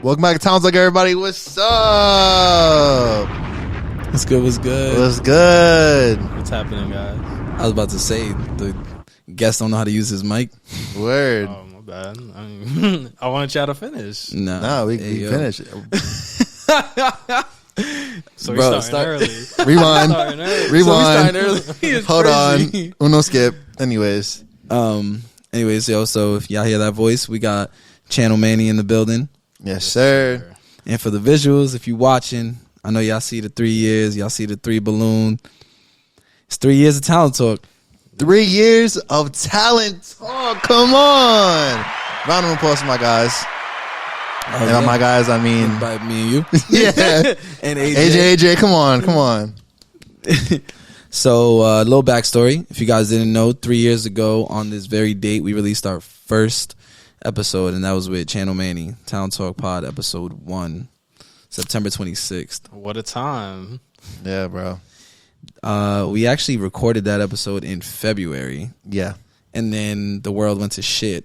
Welcome back to Towns Like Everybody. What's up? What's good? What's good? What's good? What's happening, guys? I was about to say the guest don't know how to use his mic. Word. Oh, my bad. I wanted y'all to finish. No, we finished. So Bro, we're starting early. Rewind. Starting early. Rewind. It's Hold crazy. on. Uno skip. Anyways, yo, so if y'all hear that voice, we got Channel Manny in the building. yes, sir. And for the visuals, if you watching, I know y'all see the 3 years, y'all see the 3 balloon. It's 3 years of talent talk. 3 years of talent. Oh, come on. Round of applause for my guys. And by my guys, I mean, By me and you. yeah. And AJ. AJ, come on. So, a little backstory. If you guys didn't know, 3 years ago on this very date, we released our first episode, and that was with Channel Manny, Town Talk Pod, episode 1, September 26th. What a time. Yeah, bro. We actually recorded that episode in February, Yeah. and then the world went to shit.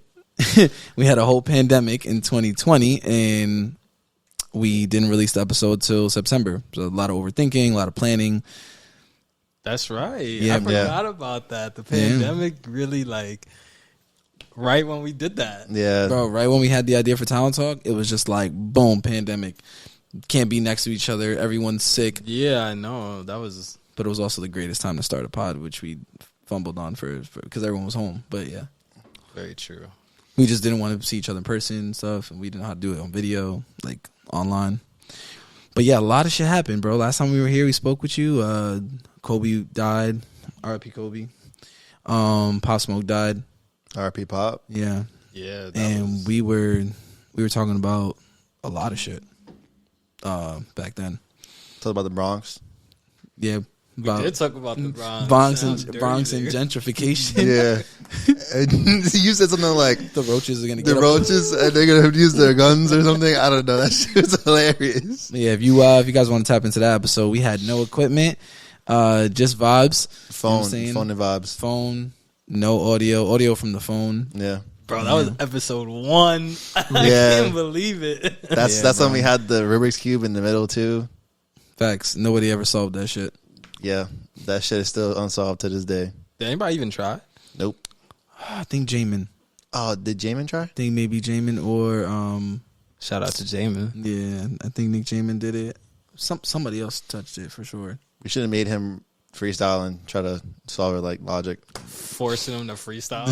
We had a whole pandemic in 2020, and we didn't release the episode till September. So a lot of overthinking, a lot of planning. That's right. Yeah, I forgot about that. The pandemic really, right when we did that. Yeah. Bro, right when we had the idea for Talent Talk, it was just like, boom, pandemic. Can't be next to each other. Everyone's sick. Yeah, I know. That was... But it was also the greatest time to start a pod, which we fumbled on for because everyone was home. But yeah, very true. we just didn't want to see each other in person and stuff, and we didn't know how to do it on video, like online. But yeah, a lot of shit happened, bro. Last time we were here, we spoke with you. Kobe died. R.I.P. Kobe. Pop Smoke died. RP Pop. Yeah. Yeah. And we were talking about a lot of shit back then. Talk about the Bronx. Yeah. We did talk about the Bronx. Bronx and gentrification. Yeah. And you said something like The roaches are gonna the get roaches and they're gonna use their guns or something. I don't know. That shit was hilarious. Yeah, if you guys want to tap into that episode, we had no equipment, just vibes. Phone You know what I'm saying? and vibes. Phone, no audio from the phone. Yeah. Bro, that was episode 1. I Yeah. can't believe it. That's when we had the Rubik's Cube in the middle too. Facts. Nobody ever solved that shit. Yeah. That shit is still unsolved to this day. Did anybody even try? Nope. I think Jamin. Oh, did Jamin try? I think maybe Jamin or Shout out to Jamin. yeah, I think Nick Jamin did it. Somebody else touched it for sure. We should have made him freestyle and try to solve it like logic. Forcing him to freestyle.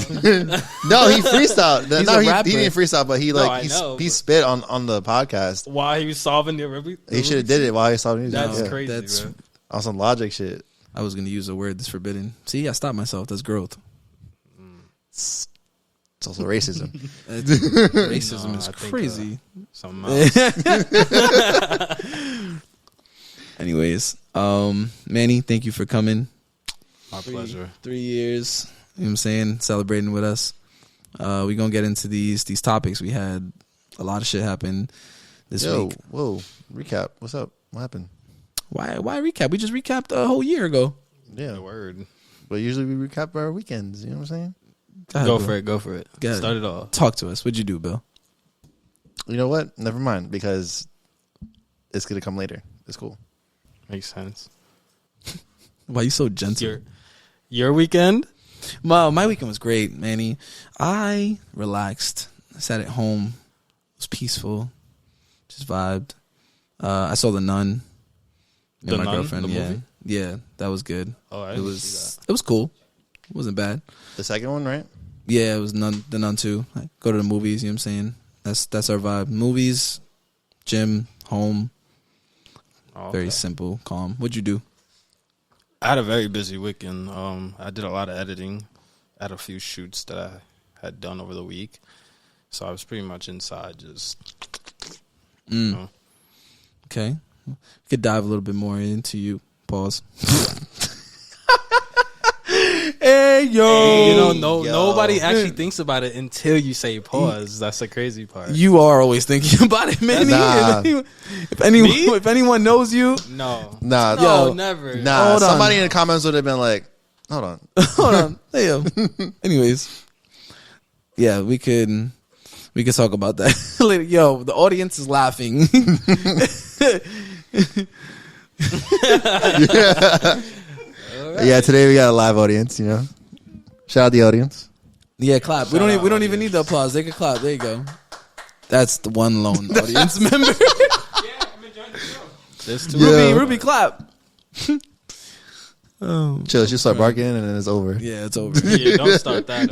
No, he freestyled. He's No, a he rapper. didn't freestyle, but he I know, he but- spit on the podcast. While he was solving the Rubik. He should have did it while he was solving music. That's Yeah. crazy, That's- bro. On some logic shit. I was gonna use a word that's forbidden. See, I stopped myself. That's growth. It's also racism. Racism is I think, crazy. Something else. Anyways, Manny, thank you for coming. My pleasure. 3 years, you know what I'm saying, celebrating with us. We're going to get into these topics. We had a lot of shit happen this week. Whoa. Recap. What's up? What happened? Why recap? We just recapped a whole year ago. Yeah. The word. But usually we recap our weekends. You know what I'm saying? Go ahead, Go Bill. for it. Go for it. Go ahead. Start it off. Talk to us. What'd you do, Bill? You know what? Never mind, because it's going to come later. It's cool. Makes sense. Why you so gentle? Your weekend? My weekend was great, Manny. I relaxed. I sat at home. It was peaceful. Just vibed. I saw The Nun. Me The and my Nun, girlfriend. the Yeah. movie? Yeah, that was good. Oh, I It didn't was see it was cool. It wasn't bad. The second one, right? Yeah, it was The Nun too. Like, go to the movies, you know what I'm saying? That's our vibe. Movies, gym, home. that. Oh, Very okay. simple, calm. What'd you do? I had a very busy weekend. I did a lot of editing. I had a few shoots that I had done over the week. So I was pretty much inside just, you know. Okay. We could dive a little bit more into you. Pause. Hey, yo. Nobody actually thinks about it until you say pause. That's the crazy part. You are always thinking about it, man. Nah. If anyone knows you, No. Nah. No, Yo. never. Nah. Hold on. Somebody in the comments would have been like, hold on. hold on. Hey, yo. Anyways, yeah, we could We can talk about that later. Yo, the audience is laughing. Yeah, today we got a live audience, you know. Shout out the audience. Yeah, clap. We don't even need the applause. They can clap. There you go. That's the one lone audience member. Yeah, I'm enjoying the show. There's two. Yeah. Ruby, clap. Oh, Chill, just start barking and then it's over. yeah, it's over. Yeah, don't start that.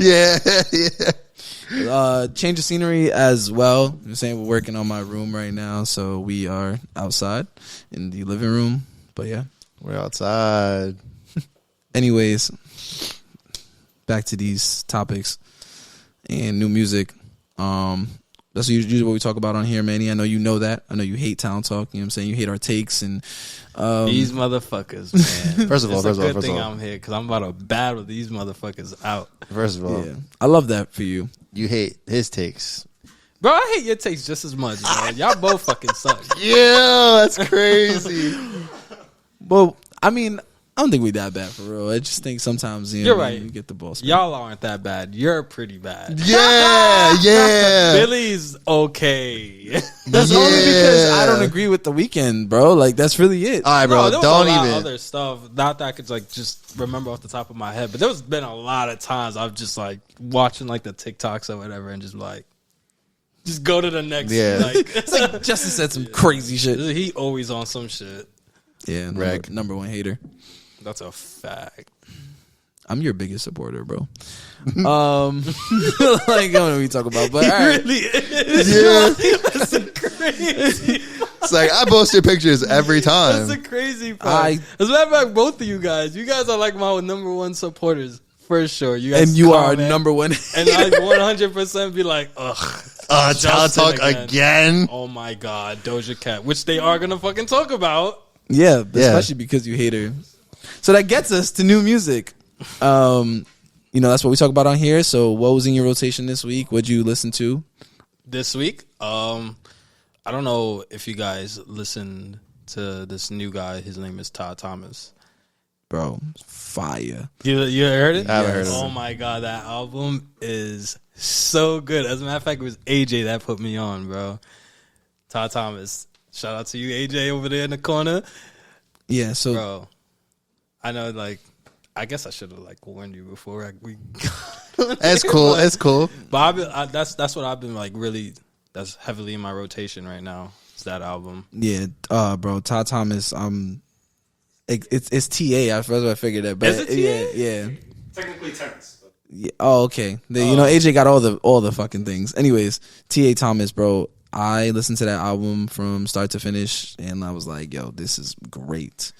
Yeah. Change of scenery as well. I'm saying we're working on my room right now, so we are outside in the living room. But yeah. We're outside. Anyways, back to these topics and new music. That's usually what we talk about on here, Manny. I know you know that. I know you hate Talent Talk. You know what I'm saying? You hate our takes and These motherfuckers, man. First of all, it's a good thing I'm here because I'm about to battle these motherfuckers out. First of all, yeah, I love that for you. you hate his takes. Bro, I hate your takes just as much, man. Y'all both fucking suck. Yeah, that's crazy. Well, I mean, I don't think we that bad for real. I just think sometimes You're know, right. you get the ball. Spin. Y'all aren't that bad. You're pretty bad. Yeah. Billy's okay. That's only because I don't agree with The Weeknd, bro. Like that's really it. All right, bro. No, there was Don't a lot even. of other stuff. Not that I could like just remember off the top of my head, but there's been a lot of times I've just like watching like the TikToks or whatever, and just like just go to the next. Yeah. Like, It's like Justin said some crazy shit. he always on some shit. Yeah, Rag. number one hater. That's a fact. I'm your biggest supporter, bro. Like, I don't know what we talk about, but all right. Really is. Yeah. That's a crazy. It's like I post your pictures every That's time. the crazy part. As a matter of fact, both of you guys are like my number one supporters for sure. You guys And you are comment, number one. and I 100% be like, ugh. Talent Justin Talk again. Oh my god, Doja Cat, which they are gonna fucking talk about. Yeah, especially because you hate her. So that gets us to new music. You know, that's what we talk about on here. So what was in your rotation this week? What'd you listen to? This week, I don't know if you guys listened to this new guy. His name is Todd Thomas. Bro, fire. You heard it? I haven't heard of Oh it. my god, that album is so good. As a matter of fact, it was AJ that put me on, bro. Todd Thomas. Shout out to you, AJ, over there in the corner. Yeah, so Bro, I know, like, I guess I should have, like, warned you before we... It's cool. It's cool. But that's what I've been, like, really... That's heavily in my rotation right now. It's that album. yeah, bro, Todd Thomas, it's TA. I figured that, but Is it TA? yeah. Technically tennis. But Yeah. Oh, okay. You know, AJ got all the fucking things. Anyways, T.A. Thomas, bro. I listened to that album from start to finish, and I was like, "Yo, this is great."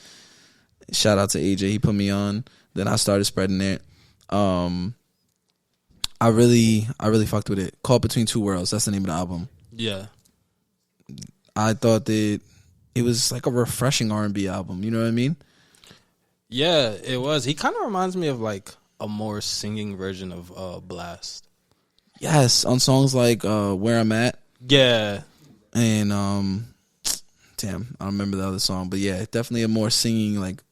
Shout out to AJ. He put me on. Then I started spreading it. I really fucked with it. Caught Between Two Worlds. That's the name of the album. Yeah. I thought that it was like a refreshing R&B album. You know what I mean? Yeah, it was. He kind of reminds me of, like, a more singing version of Blast. Yes, on songs like Where I'm At. Yeah. And damn, I don't remember the other song, but yeah, definitely a more singing, like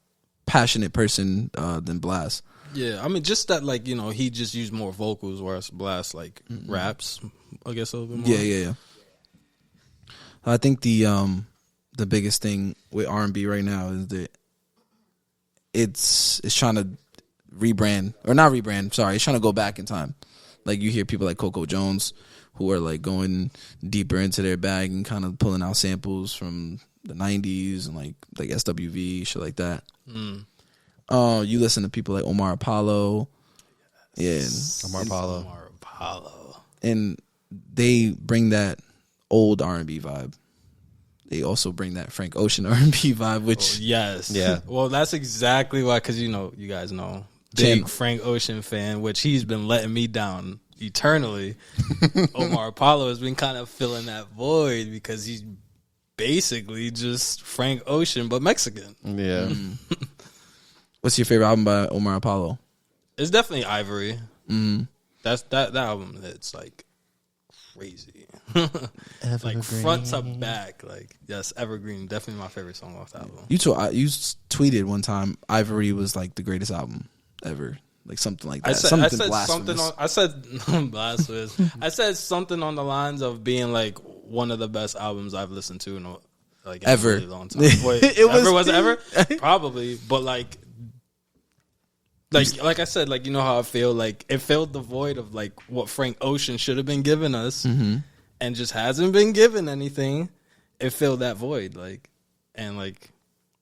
passionate person than Blast. Yeah, I mean, just that, like, you know, he just used more vocals, whereas Blast, like, raps, I guess, a little bit more. Yeah. I think the biggest thing with R&B right now is that it's trying to rebrand, or not rebrand, sorry, it's trying to go back in time. Like, you hear people like Coco Jones who are like going deeper into their bag and kind of pulling out samples from the 90s and like SWV, shit like that. You listen to people like Omar Apollo. Yeah. Omar Apollo. Omar Apollo. And they bring that old R&B vibe. They also bring that Frank Ocean R&B vibe, which... Oh, yes. Yeah. Well, that's exactly why, because, you know, you guys know, Channel. big Frank Ocean fan, which he's been letting me down eternally. Omar Apollo has been kind of filling that void because he's basically just Frank Ocean, but Mexican. Yeah. What's your favorite album by Omar Apollo? It's definitely Ivory. That's that album. It's like crazy, like front to back. Like, yes, Evergreen, definitely my favorite song off the album. You tweeted one time Ivory was like the greatest album ever. like something like that. I said blasphemous. something. I said blasphemous. I said something on the lines of being like one of the best albums I've listened to in a ever. really long time. Wait, was it ever? Probably, but like I said, like, you know how I feel, like it filled the void of like what Frank Ocean should have been giving us, and just hasn't been given anything. It filled that void, like, and like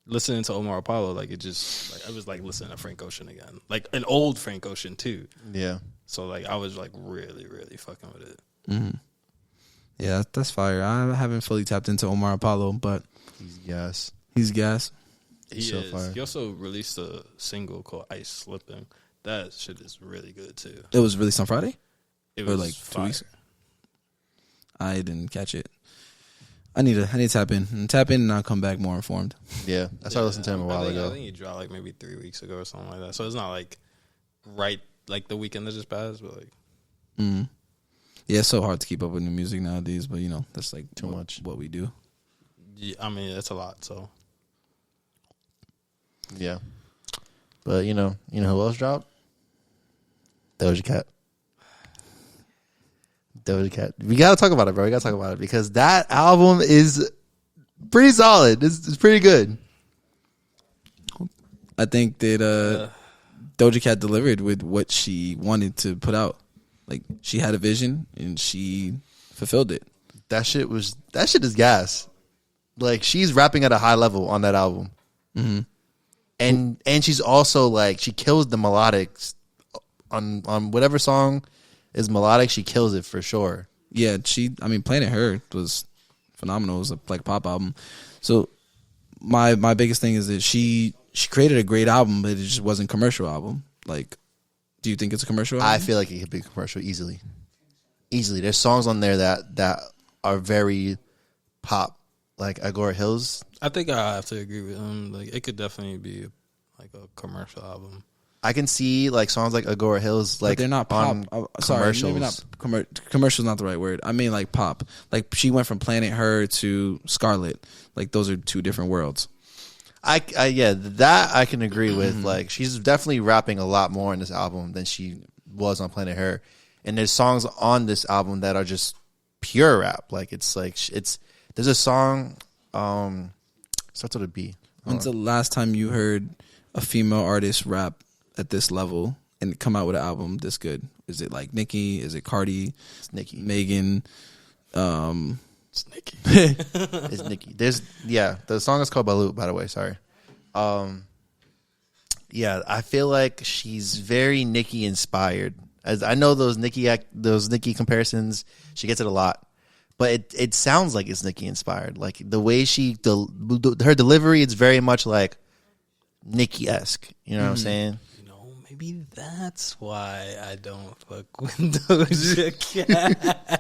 listening to Omar Apollo, like it just like I was like listening to Frank Ocean again, like an old Frank Ocean too. Yeah. So like I was like really really fucking with it. Mm-hmm. Yeah, that's fire. I haven't fully tapped into Omar Apollo, but He's gas. he's gas. He so is. fire. He also released a single called "Ice Slipping." That shit is really good too. It was released on Friday? It Or was like 2 fire. weeks? I didn't catch it. I need to tap in and I'll come back more informed. Yeah. I started listening to him a while I ago. think he dropped like maybe 3 weeks ago or something like that. So it's not like right like the weekend that just passed, but like Yeah, it's so hard to keep up with new music nowadays, but you know, that's like Too much. what we do. yeah, I mean it's a lot. So Yeah. But you know who else dropped? Doja Cat. We gotta talk about it, bro. We gotta talk about it because that album is pretty solid. It's pretty good. I think that Doja Cat delivered with what she wanted to put out. Like she had a vision and she fulfilled it. That shit is gas. Like she's rapping at a high level on that album. Mm-hmm. And she's also like she kills the melodics on whatever song is melodic. She kills it for sure. Yeah, Planet Her was phenomenal. It was a like pop album. So my biggest thing is that she created a great album, but it just wasn't a commercial album. Like, do you think it's a commercial album? I feel like it could be a commercial easily. There's songs on there that are very pop, like Agora Hills. I think I have to agree with him. Like it could definitely be like a commercial album. I can see like songs like Agora Hills, like but they're not pop. on Sorry, commercials. maybe not commercial's not the right word. I mean like pop. Like she went from Planet Her to Scarlet. Like those are two different worlds. Yeah, that I can agree with. Like she's definitely rapping a lot more in this album than she was on Planet Her, and there's songs on this album that are just pure rap. Like there's a song starts with a B. When's the last time you heard a female artist rap at this level and come out with an album this good? Is it like Nicki? Is it Cardi? It's Nicki. Megan? It's Nicki. It's Nicki. The song is called Balut, by the way. Sorry. Yeah, I feel like she's very Nicki inspired. As I know those Nicki comparisons, she gets it a lot, but it sounds like it's Nicki inspired. Like the way her delivery, it's very much like Nicki-esque. You know what I'm saying? You know, maybe that's why I don't fuck with Doja Cat.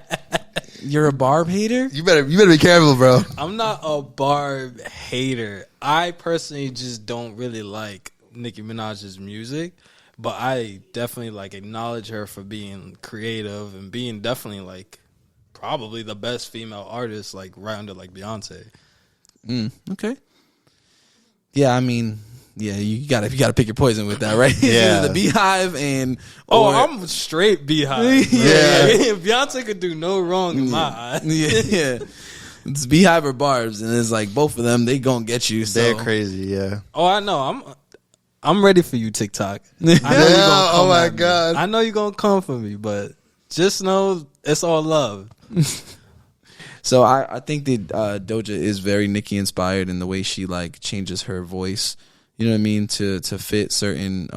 You're a Barb hater? You better be careful, bro. I'm not a Barb hater. I personally just don't really like Nicki Minaj's music, but I definitely like acknowledge her for being creative and being definitely like probably the best female artist, like right under like Beyonce. Okay. Yeah, I mean, yeah, you gotta pick your poison with that, right? Yeah. The Beehive and I'm straight Beehive. Yeah. Beyonce could do no wrong in my eyes. yeah. It's Beehive or Barbs, and it's like both of them, they gonna get you. So. They're crazy, yeah. Oh, I know. I'm ready for you, TikTok. I know you gonna Oh come my at me. God. I know you're gonna come for me, but just know it's all love. So I think that Doja is very Nicki inspired in the way she like changes her voice. You know what I mean, to fit certain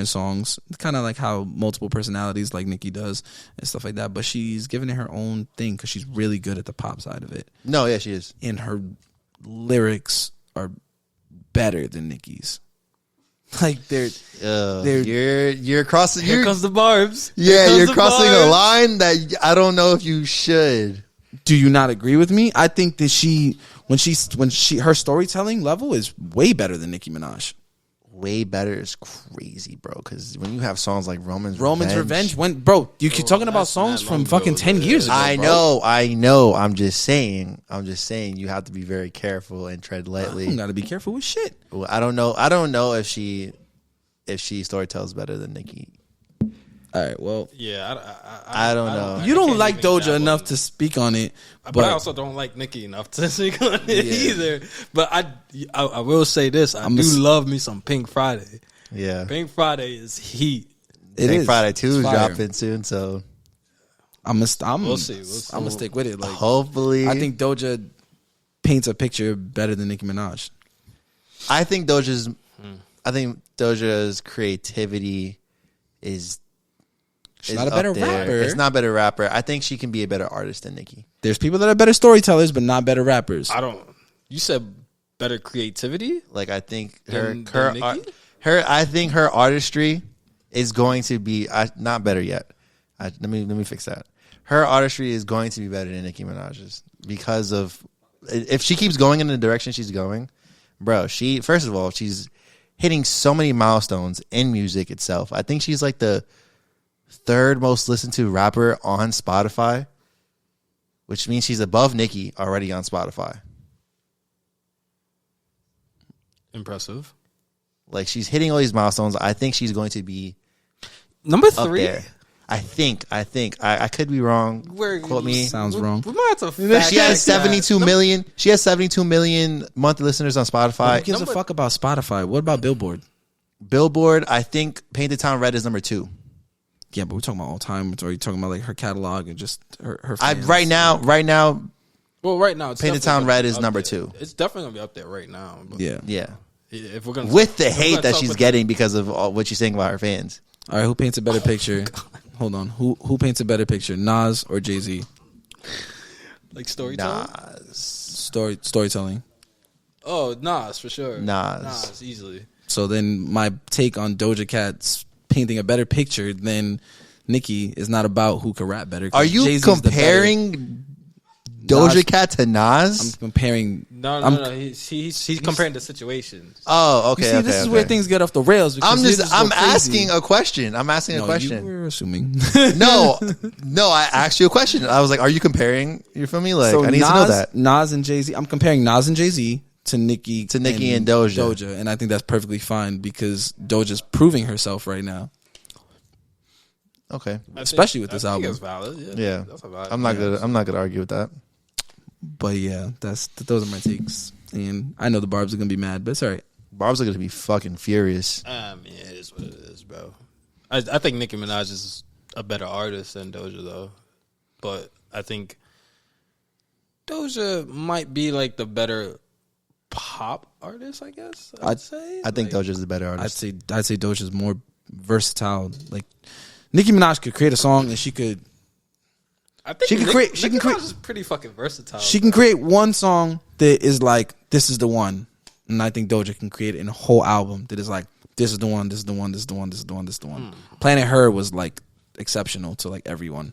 songs, kind of like how multiple personalities like Nicki does and stuff like that. But she's giving it her own thing because she's really good at the pop side of it. No, yeah, she is. And her lyrics are better than Nicki's. Like they're You're crossing. Here comes the Barbs. Yeah, Here you're comes the crossing a Barbs. line that I don't know if you should. Do you not agree with me? I think that her storytelling level is way better than Nicki Minaj. Way better is crazy, bro. Because when you have songs like Roman's Revenge, bro, you're talking about that's songs not from long fucking ago, 10 yeah. years ago. I know. I'm just saying. You have to be very careful and tread lightly. You gotta be careful with shit. Well, I don't know if she if she storytells better than Nicki. All right, well, Yeah, I don't know. you don't can't like even Doja dabble enough in to speak on it, but I also don't like Nicki enough to speak on it either. But I will say this: I do love me some Pink Friday. Yeah, Pink Friday is heat. Pink Friday 2 is It's fire. dropping soon, so I'm We'll see. I'm gonna stick with it. Like, hopefully, I think Doja paints a picture better than Nicki Minaj. I think Doja's creativity is. She's not a better rapper. It's not a better rapper. I think she can be a better artist than Nicki. There's people that are better storytellers, but not better rappers. You said better creativity? Like I think Than Nicki? I think her artistry is going to be not better yet. Let me fix that. Her artistry is going to be better than Nicki Minaj's because of if she keeps going in the direction she's going, bro. First of all, she's hitting so many milestones in music itself. I think she's like the third most listened to rapper on Spotify, which means she's above Nicki already on Spotify. Impressive. Like she's hitting all these milestones. I think she's going to be Number up 3. there. I think. I could be wrong. Quote me. Sounds wrong. We might have to She has 72 million. She has 72 million monthly listeners on Spotify. Who gives a fuck about Spotify? What about Billboard? Billboard, I think Painted Town Red is number 2. Yeah, but we're talking about all time. Or are you talking about like her catalog and just her fans? Right now, Well, right now, it's Painted definitely Town gonna Red be is up number there. 2. It's definitely gonna be up there right now. But Yeah. Yeah. if we're gonna With the if we're hate gonna that talk she's with getting because of what she's saying about her fans. All right, who paints a better picture? Hold on. Who paints a better picture, Nas or Jay-Z? like storytelling. Storytelling. Oh, Nas for sure. Nas easily. So then my take on Doja Cat's painting a better picture than Nicki is not about who can rap better. Are you Jay-Z's the comparing Doja Nas- Cat to Nas? I'm comparing. No. He's comparing the situations. Oh, okay. You see, this is where things get off the rails. because I'm you're just asking a question. I'm asking a No, question. You were assuming. No, I asked you a question. I was like, "Are you comparing?" You feel me? Like, So I need to know that. Nas and Jay-Z. I'm comparing Nas and Jay-Z to Nicki and Doja. and I think that's perfectly fine because Doja's proving herself right now. Okay, Especially with this I think album. it's valid. yeah, That's a valid. I'm not gonna argue with that. But yeah, those are my takes, and I know the Barbs are gonna be mad, but it's all right. Barb's are gonna be fucking furious. I mean, it is what it is, bro. I think Nicki Minaj is a better artist than Doja, though. But I think Doja might be like the better pop artist, I guess. I'd say. I think Doja's the better I'd artist. say Doja's more versatile. Like Nicki Minaj could create a song, and she could I think She can create- she Nicki can Minaj is pretty fucking versatile. She can create one song that is like, this is the one. And I think Doja can create a whole album that is like, this is the one, this is the one, this is the one, this is the one, this is the one. Planet Her was like exceptional to like everyone.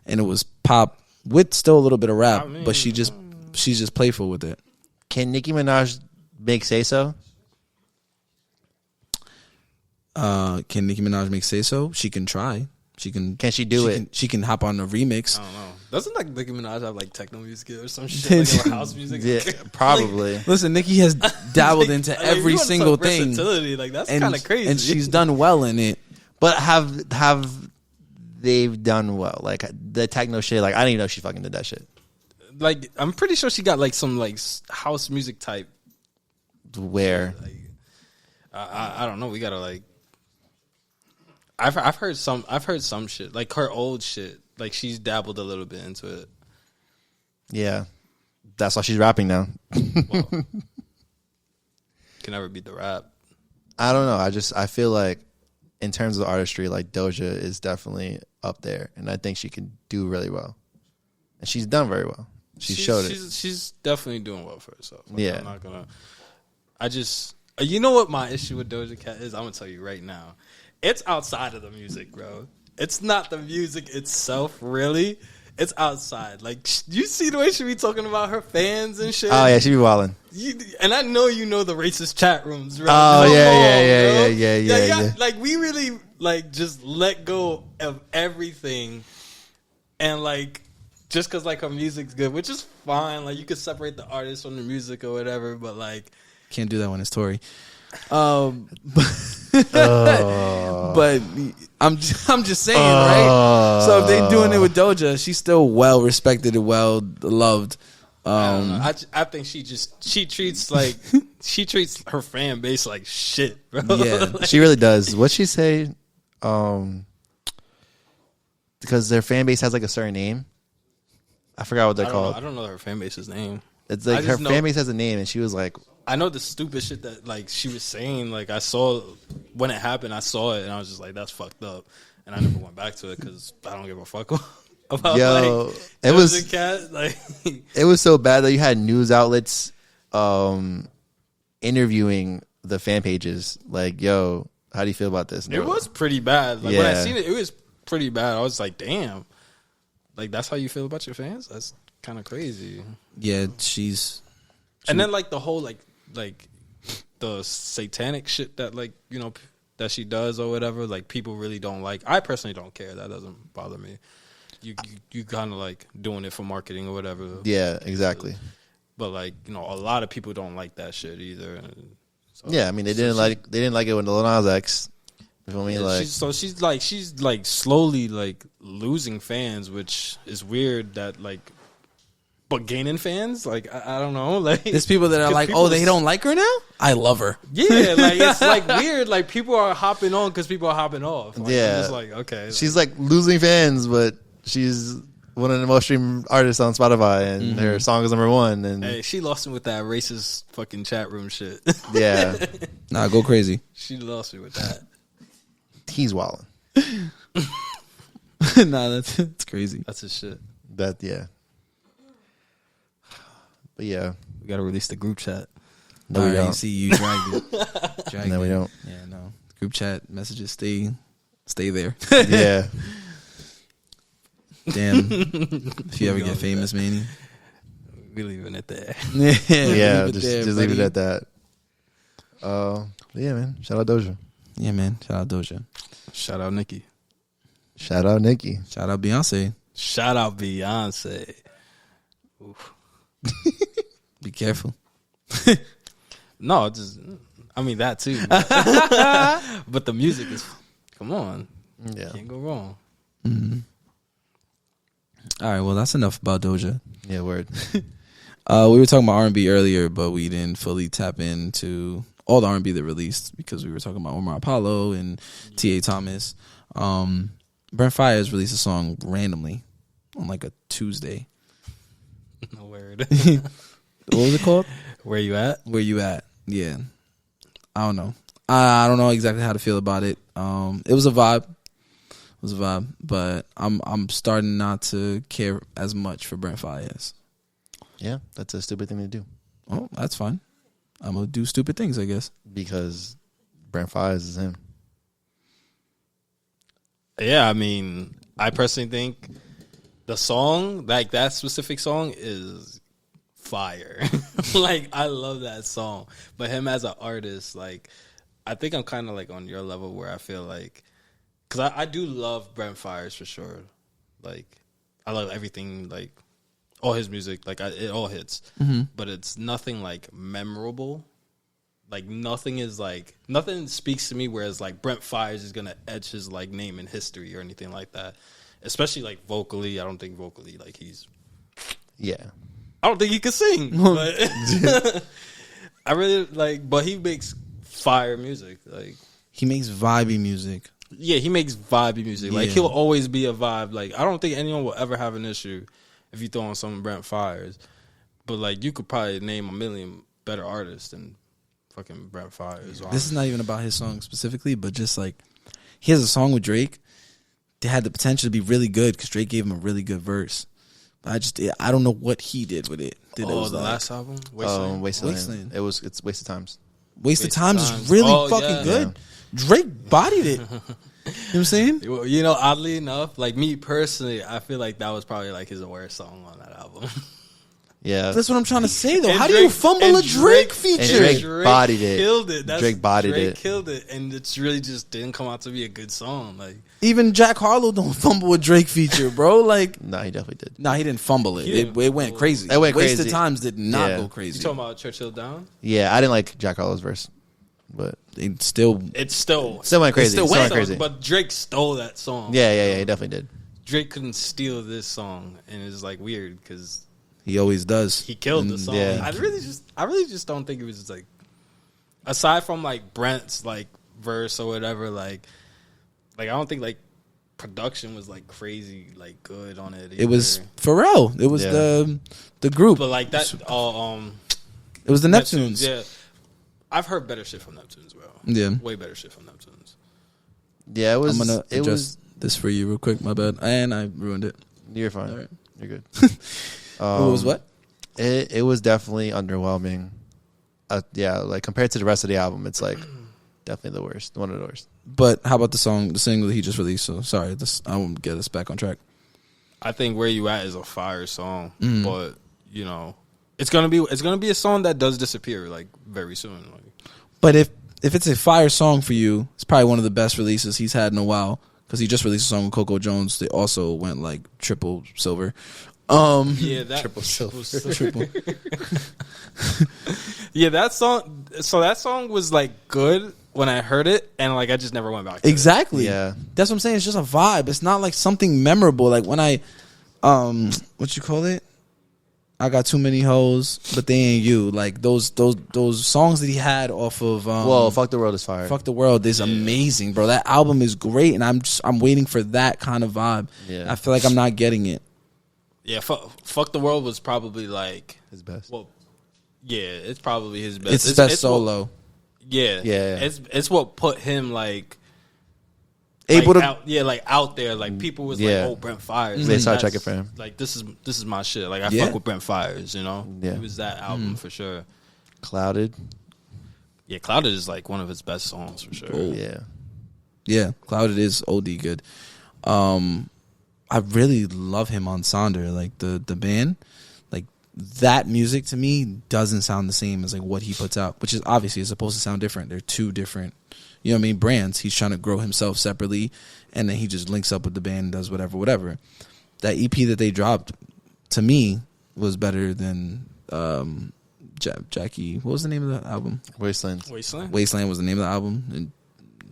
And it was pop with still a little bit of rap, but she's just playful with it. Can Nicki Minaj make Say So? Can Nicki Minaj make Say So? She can try. Can she do it? She can hop on a remix. I don't know. Doesn't like Nicki Minaj have like techno music or some shit, like house music? Yeah, probably. Listen, Nicki has dabbled into every single thing. Versatility, like that's kind of crazy. And she's done well in it. But have they've done well? Like the techno shit. Like I didn't even know she fucking did that shit. Like I'm pretty sure she got like some like house music type. Where? Like, I don't know. We gotta like. I've heard some shit like her old shit. Like she's dabbled a little bit into it. Yeah, that's why she's rapping now. Well, can never beat the rap. I don't know. I feel like in terms of artistry, like Doja is definitely up there, and I think she can do really well. And she's done very well. She showed it. She's definitely doing well for herself. Like, Yeah. I'm not gonna. I just. You know what my issue with Doja Cat is? I'm gonna tell you right now. It's outside of the music, bro. It's not the music itself, really. It's outside. Like, you see the way she be talking about her fans and shit? Oh yeah, she be wilding. And I know you know the racist chat rooms, right? Oh, Come yeah, on, yeah. bro. Like, we really, like, just let go of everything. And, like, just because, like, her music's good, which is fine. Like, you could separate the artist from the music or whatever, but, like... Can't do that when it's Tory. But I'm just saying, right? So if they doing it with Doja, she's still well respected and well loved. I don't know. I think she treats her fan base like shit, bro. Yeah, She really does. What'd she say? Because their fan base has like a certain name. I forgot what they're called. I don't know her fan base's name. It's like her fan base has a name, and she was like, I know the stupid shit that like she was saying. Like I saw when it happened, I saw it, and I was just like, "That's fucked up," and I never went back to it because I don't give a fuck about yo, like it was Doja Cat. Like it was so bad that you had news outlets interviewing the fan pages. Like, yo, how do you feel about this? it was pretty bad. Like when I Yeah. seen it, it was pretty bad. I was like, "Damn, like that's how you feel about your fans? That's kind of crazy." yeah, And then like the whole like the satanic shit that like that she does or whatever, like people really don't like. I personally don't care. That doesn't bother me. You kind of like doing it for marketing or whatever. Yeah, exactly. But like a lot of people don't like that shit either. And so, Yeah, I mean they didn't like it when Lil Nas X. You feel me? Like she's like slowly like losing fans, which is weird. That like. But gaining fans, like I don't know, like there's people that are like, oh, they don't like her now. I love her. Yeah, like it's like weird. Like people are hopping on because people are hopping off. Like, yeah, I'm just like okay, she's like losing fans, but she's one of the most streamed artists on Spotify, and her song is #1. And hey, she lost me with that racist fucking chat room shit. yeah, Nah, go crazy. She lost me with that. he's wilding. Nah, that's crazy. That's his shit. That yeah. But yeah, We gotta release the group chat. no, All we right, don't. see you dragged it. Dragged No, we it. don't. Yeah, no. Group chat messages stay there. Yeah, Damn. If you ever get famous, Manny. We leaving it there. yeah. leave it Just there, leave it buddy. at that. Yeah, man. Shout out Doja. Yeah, man. Shout out Doja. Shout out Nicki. Shout out Nicki. Shout out Beyonce. Shout out Beyonce. Oof. Be careful. No, just I mean that too. But the music is come on. Yeah. Can't go wrong. All right, well, that's enough about Doja. Yeah. Word. We were talking about R&B earlier, but we didn't fully tap into all the R&B that released because we were talking about Omar Apollo and T.A. Thomas. Brent Faiyaz released a song randomly on like a Tuesday. No word. What was it called? Where you at? Where You At? Yeah. I don't know. I don't know exactly how to feel about it. It was a vibe. But I'm starting not to care as much for Brent Faiyaz. Yeah, that's a stupid thing to do Oh, that's fine. I'm gonna do stupid things, I guess. because Brent Faiyaz is him. Yeah, I mean, I personally think the song, like that specific song, is fire. Like, I love that song. But him as an artist, like, I think I'm kind of like on your level where I feel like, because I do love Brent Faiyaz for sure. Like, I love everything, like, all his music, like, it all hits. But it's nothing, like, memorable. Like, nothing speaks to me, whereas, like, Brent Faiyaz is going to etch his, like, name in history or anything like that. Especially, like, vocally. I don't think vocally, like, Yeah. I don't think he can sing. But I really, like, but he makes fire music. Like, He makes vibey music. yeah, he makes vibey music. Like, Yeah. he'll always be a vibe. Like, I don't think anyone will ever have an issue if you throw on some Brent Faiyaz. But, like, you could probably name a million better artists than fucking Brent Faiyaz. This is not even about his song specifically, but just like he has a song with Drake. They had the potential to be really good because Drake gave him a really good verse. But I don't know what he did with it. It was the like, last album? Wasteland? Wasteland. Wasteland. It's Waste of Times. Waste of Waste of Time Time. is really Oh, fucking yeah. good. Drake bodied it. You know what I'm saying? You know, oddly enough, like me personally, I feel like that was probably like his worst song on that album. Yeah. That's what I'm trying to say, though. And How do you Drake- fumble and a Drake feature? and Drake bodied it. Killed it. Drake bodied Drake it. killed it, and it's really just didn't come out to be a good song. Like, Even Jack Harlow don't fumble a Drake feature, bro. Like, No, he definitely did. nah, he didn't fumble it. He didn't It went fumble. crazy. It went Waste crazy. of Times did not Yeah. go you crazy. talking about Churchill Down? Yeah, I didn't like Jack Harlow's verse. but It still went crazy. It still went crazy. But Drake stole that song. Yeah, he definitely did. Drake couldn't steal this song, and it's like weird because he always does. he killed the song. Yeah. I really just don't think it was like, aside from like Brent's like verse or whatever, like I don't think like production was like crazy like good on it. It was Pharrell. It was the group. but like that. It was the Neptunes. Yeah, I've heard better shit from Neptunes, bro. Yeah. Way better shit from Neptunes. Yeah, it was. I'm gonna adjust this for you real quick. My bad, and I ruined it. You're fine. All right. You're good. It was what? It was definitely underwhelming. Yeah, like compared to the rest of the album, it's like definitely the worst. One of the worst. But how about the single that he just released? So sorry, I won't get us back on track. I think Where You At is a fire song, but you know, it's gonna be a song that does disappear like very soon. Like, But if it's a fire song for you, it's probably one of the best releases he's had in a while because he just released a song with Coco Jones. They also went like triple silver. yeah, that Triple silver. Triple. Yeah, that song. So that song was like good when I heard it, and like I just never went back to Exactly. Yeah. That's what I'm saying. It's just a vibe. It's not like something memorable. Like when I, what you call it? I got too many hoes, but they ain't you. Like those songs that he had off of. Well, Fuck the World is fire. Fuck the World is amazing, bro. That album is great, and I'm waiting for that kind of vibe. Yeah. I feel like I'm not getting it. Yeah, Fuck the World was probably like His best. Well, yeah, it's probably his best. It's his best what- solo. yeah, Yeah. It's what put him like Able to. out there. Like people was Yeah. like, oh, Brent Faiyaz. They Like, started that's- checking for him. Like this is my shit. Like I Yeah. fuck with Brent Faiyaz. You know, Yeah. it was that album for sure. Clouded. Yeah, Clouded is like one of his best songs for sure. Oh. Yeah. Yeah, Clouded is OD good. I really love him on Sonder, like the band. Like that music to me doesn't sound the same as like what he puts out, which is obviously is supposed to sound different. They're two different, you know what I mean, brands. He's trying to grow himself separately, and then he just links up with the band and does whatever. That EP that they dropped to me was better than Jackie. What was the name of the album? Wasteland. Wasteland. Wasteland was the name of the album. And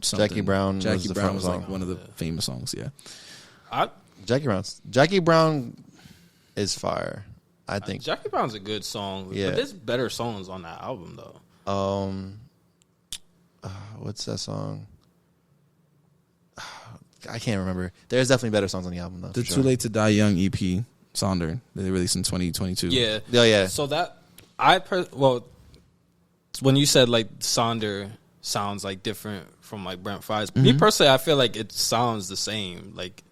Jackie Brown was Jackie the Brown front was like song. one of the famous songs. Yeah. Jackie Brown is fire. I think. Jackie Brown's a good song. Yeah. But there's better songs on that album though. What's that song? I can't remember. There's definitely better songs on the album though. The for Too sure. Late to Die Young EP, Sonder, that they released in 2022. Yeah. Oh yeah. So that when you said like Sonder sounds like different from like Brent Faiyaz, me personally, I feel like it sounds the same. Like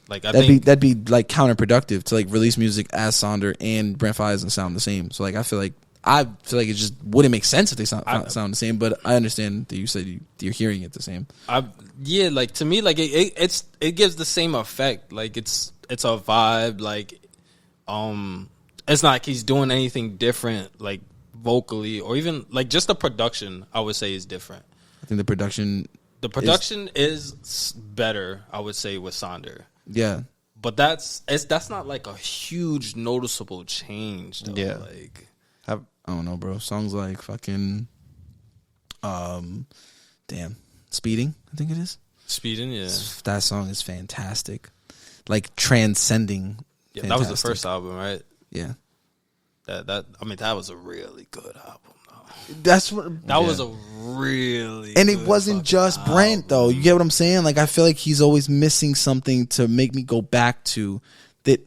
I think That'd be like counterproductive to like release music as Sonder and Brent Faiyaz and sound the same. So like I feel like it just wouldn't make sense if they sound the same. But I understand that you said you're hearing it the same. like to me, like it gives the same effect. Like it's a vibe. Like it's not like he's doing anything different, like vocally or even like just the production. I would say is different. I think the production is better. I would say with Sonder. Yeah. But that's not like a huge noticeable change though. Yeah. Like I don't know, bro. Songs like fucking, Speeding, I think it is. Speeding, yeah. That song is fantastic. Like transcending. Yeah, that was the fantastic. first album, right? Yeah. That was a really good album though. That's what. That was a really And it good wasn't fucking just Brent, album. though. You get what I'm saying? Like, I feel like he's always missing something to make me go back to that.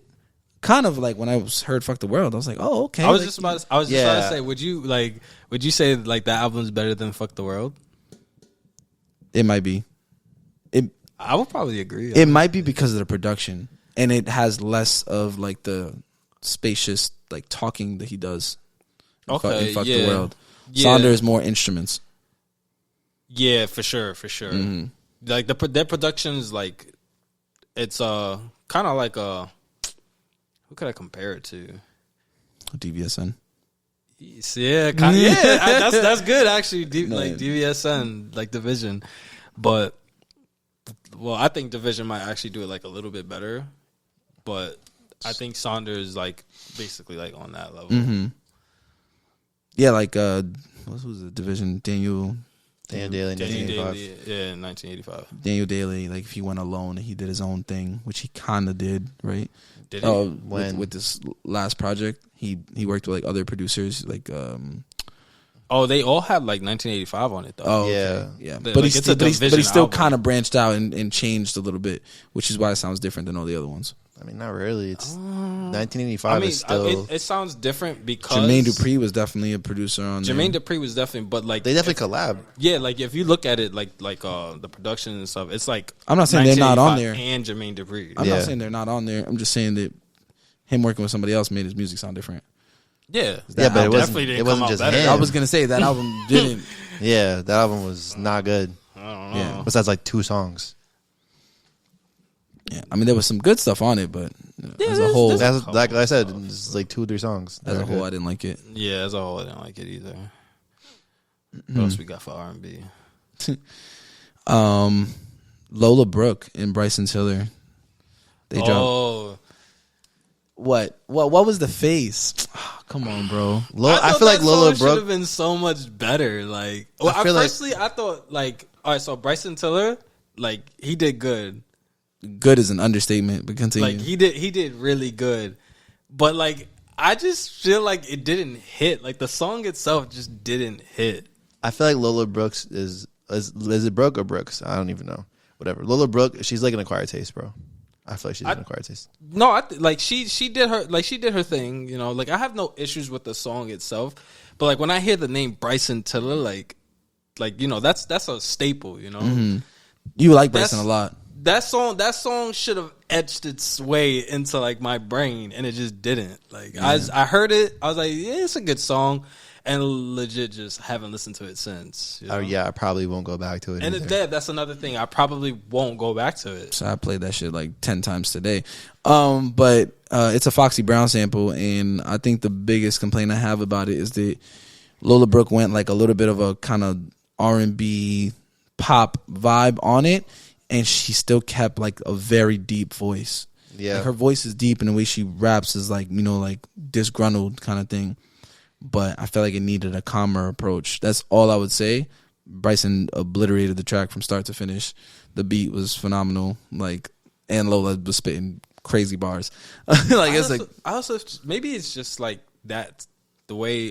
Kind of like when I heard "Fuck the World," I was like, "Oh, okay." I was like, just about to say, would you say like that album is better than "Fuck the World"? It might be. I would probably agree. It might be because of the production, and it has less of like the spacious like talking that he does. In Okay, Fuck yeah. the World. Yeah. Sonder is more instruments. Yeah, for sure. Like their production's like it's kind of like a. Who could I compare it to? DVSN. Yeah, that's good actually. Like DVSN, like Division, but I think Division might actually do it like a little bit better. But I think Sonder is like basically like on that level. Yeah, like what was the Division? Daniel Daniel Daly in Daniel 1985. Daly, yeah, in 1985. Daniel Daly, like if he went alone and he did his own thing, which he kind of did, right? Did he? With this last project, he worked with like other producers, like Oh, they all had like 1985 on it though. oh Yeah. yeah, Like, but it's a but he Division still album. kind of branched out and changed a little bit, which is why it sounds different than all the other ones. I mean, not really. It's 1985 I mean, is still. it sounds different because Jermaine Dupri was definitely a producer on Jermaine there. Dupri was definitely, but like They definitely collab. yeah, like if you look at it, like the production and stuff, it's like I'm not saying they're not on 1985 there. and Jermaine Dupri. I'm Yeah. not saying they're not on there. I'm just saying that him working with somebody else made his music sound different. Yeah, Yeah, but it wasn't. definitely didn't It wasn't come out just better. him. I was gonna say that album didn't. Yeah, that album was not good. I don't know. Yeah. Besides like 2 songs. Yeah, I mean there was some good stuff on it, but as a whole, That's like I said, it's like 2 or 3 songs. as a whole, I didn't like it. Yeah, as a whole, I didn't like it either. What else we got for R&B? Lola Brooke and Bryson Tiller. They dropped. Oh, What was the face? Come on, bro. I thought feel like that Lola song should have Brooke. been so much better. Like, well, I feel like- personally, I thought like, all right, so Bryson Tiller, like he did good. Good is an understatement, but continue. Like he did really good, but like I just feel like it didn't hit. Like the song itself just didn't hit. I feel like Lola Brooks is it Brooke or Brooks? I don't even know. Whatever. Lola Brooke, she's like an acquired taste, bro. I feel like she's an acquired taste. No, like she did her thing. You know, like I have no issues with the song itself, but like when I hear the name Bryson Tiller, like you know that's a staple. You know, you like Bryson a lot. That song should have etched its way into like my brain, and it just didn't. Like I heard it, I was like, yeah, it's a good song, and legit just haven't listened to it since. You know? Oh yeah, I probably won't go back to it. And either. that's another thing. I probably won't go back to it. So I played that shit like 10 times today. But it's a Foxy Brown sample, and I think the biggest complaint I have about it is that Lola Brooke went like a little bit of a kind of R&B pop vibe on it, and she still kept like a very deep voice. Yeah. Like, her voice is deep, and the way she raps is like, you know, like disgruntled kind of thing. But I felt like it needed a calmer approach. That's all I would say. Bryson obliterated the track from start to finish. The beat was phenomenal. Like, and Lola was spitting crazy bars. I also maybe it's just like that the way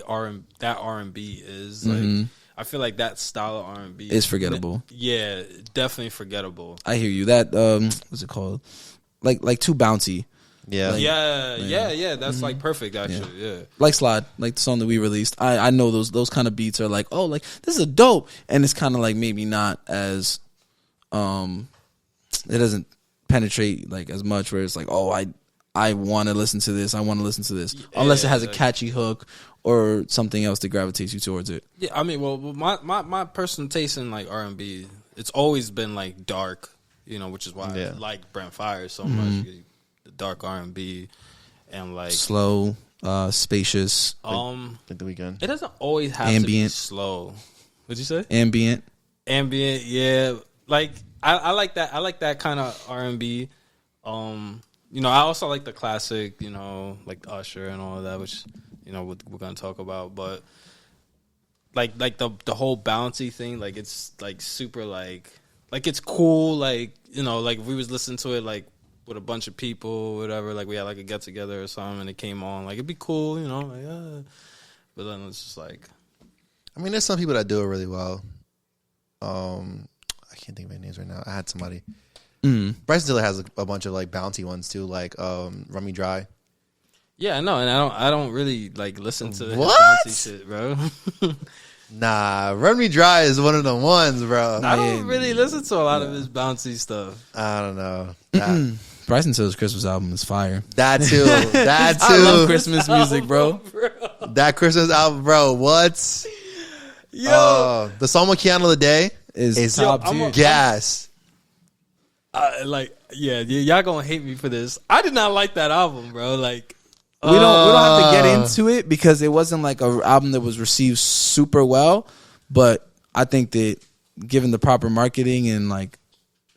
that R&B is. Like I feel like that style of R&B It's forgettable. Yeah, definitely forgettable. I hear you. That what's it called? Like too bouncy. Yeah. Like- Yeah. That's like perfect actually. Yeah. Like Slide, like the song that we released. I know those kind of beats are like, oh, like this is a dope, and it's kind of like maybe not as it doesn't penetrate like as much where it's like, oh, I want to listen to this. I want to listen to this, unless it has a catchy hook or something else that gravitates you towards it. Yeah, I mean, well, my personal taste in like R&B, it's always been like dark, you know, which is why I like Brent Faiyaz so much. The dark R&B and like Slow, spacious, Like the weekend. it doesn't always have to be Ambient. slow. What'd you say? ambient. Ambient, yeah. Like I like that. I like that kind of R&B. You know, I also like the classic, you know, like Usher and all of that, which you know we're gonna talk about. But like the whole bouncy thing, like it's like super like it's cool. Like you know, like if we was listening to it like with a bunch of people, or whatever. Like we had like a get together or something, and it came on. Like it'd be cool, you know. Like, but then it's just like, I mean, there's some people that do it really well. I can't think of any names right now. I had somebody. Bryson Tiller has a bunch of like bouncy ones too, like Run Me Dry. yeah, no, and I don't really like listen to his What? bouncy shit, bro. Nah, Run Me Dry is one of the ones, bro. I don't really listen to a lot of his bouncy stuff. I don't know. Bryson Tiller's Christmas album is fire. That too. That too. I love Christmas music, bro. That Christmas album, bro. What? Yo, The song with Keanu the Day Is top I'm tier. a- gas. like, yeah, y'all gonna hate me for this. I did not like that album, bro. Like, We don't have to get into it because it wasn't like an album that was received super well, but I think that given the proper marketing and like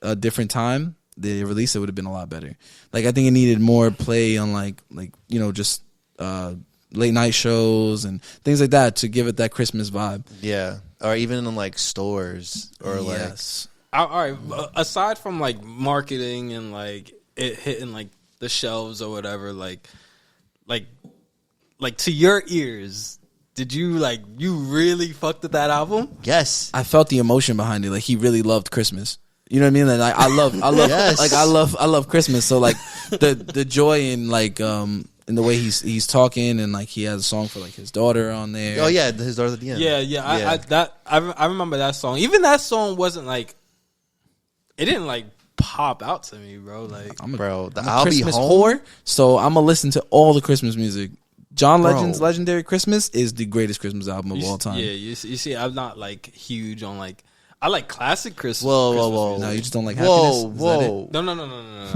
a different time, the release it would have been a lot better. Like I think it needed more play on like you know just late night shows and things like that to give it that Christmas vibe. Yeah, or even in like stores or Yes. All right. Aside from like marketing and like it hitting like the shelves or whatever, like to your ears, did you really fucked with that album? yes. I felt the emotion behind it. Like he really loved Christmas. You know what I mean? Like I love Yes. like I love Christmas. So like the joy in like in the way he's talking, and like he has a song for like his daughter on there. Oh yeah, his daughter's at the end. Yeah. I remember that song. Even that song wasn't like, it didn't like pop out to me, bro. Like I'm a I'll be Christmas home. whore, so I'm gonna listen to all the Christmas music. John Bro. Legend's Legendary Christmas is the greatest Christmas album of all time. Yeah, you see, I'm not like huge on like, I like classic Christmas. Whoa, Christmas whoa. music. No, you just don't like happiness. Whoa, Is that it? whoa.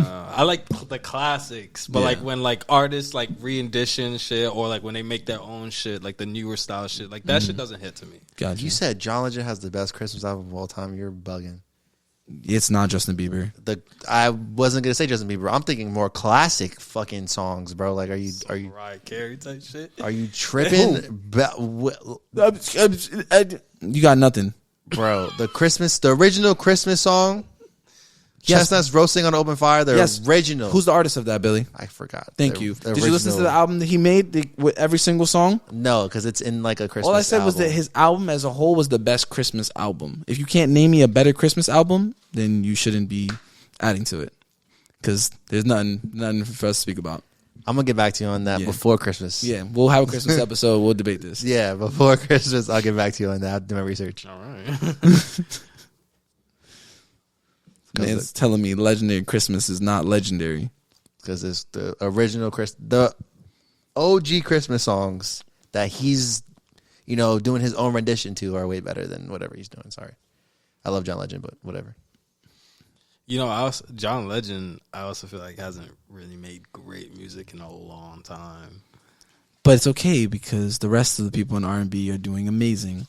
No. I like the classics, but Yeah. like when like artists like re-edition shit, or like when they make their own shit, like the newer style shit, like that shit doesn't hit to me. Gotcha. You said John Legend has the best Christmas album of all time. You're bugging. It's not Justin Bieber. I wasn't gonna say Justin Bieber. I'm thinking more classic fucking songs, bro. Like, are you Mariah Carey type shit? are you tripping, You got nothing. bro? The original Christmas song, Yes. Chestnuts Roasting on Open Fire. The Yes. original. Who's the artist of that, Billy? I forgot. Thank The- you. the Did you listen to original- the album that he made with every single song? No, because it's in like a Christmas. All I said was that album. his album as a whole was the best Christmas album. If you can't name me a better Christmas album, then you shouldn't be adding to it, because there's nothing for us to speak about. I'm gonna get back to you on that Yeah. before Christmas. Yeah, we'll have a Christmas episode. We'll debate this. Yeah, before Christmas, I'll get back to you on that. I'll do my research. All right. Man's telling me Legendary Christmas is not legendary. Because it's the original the OG Christmas songs that he's, doing his own rendition to are way better than whatever he's doing. Sorry, I love John Legend, but whatever. John Legend, I also feel like hasn't really made great music in a long time. But it's okay because the rest of the people in R&B are doing amazing.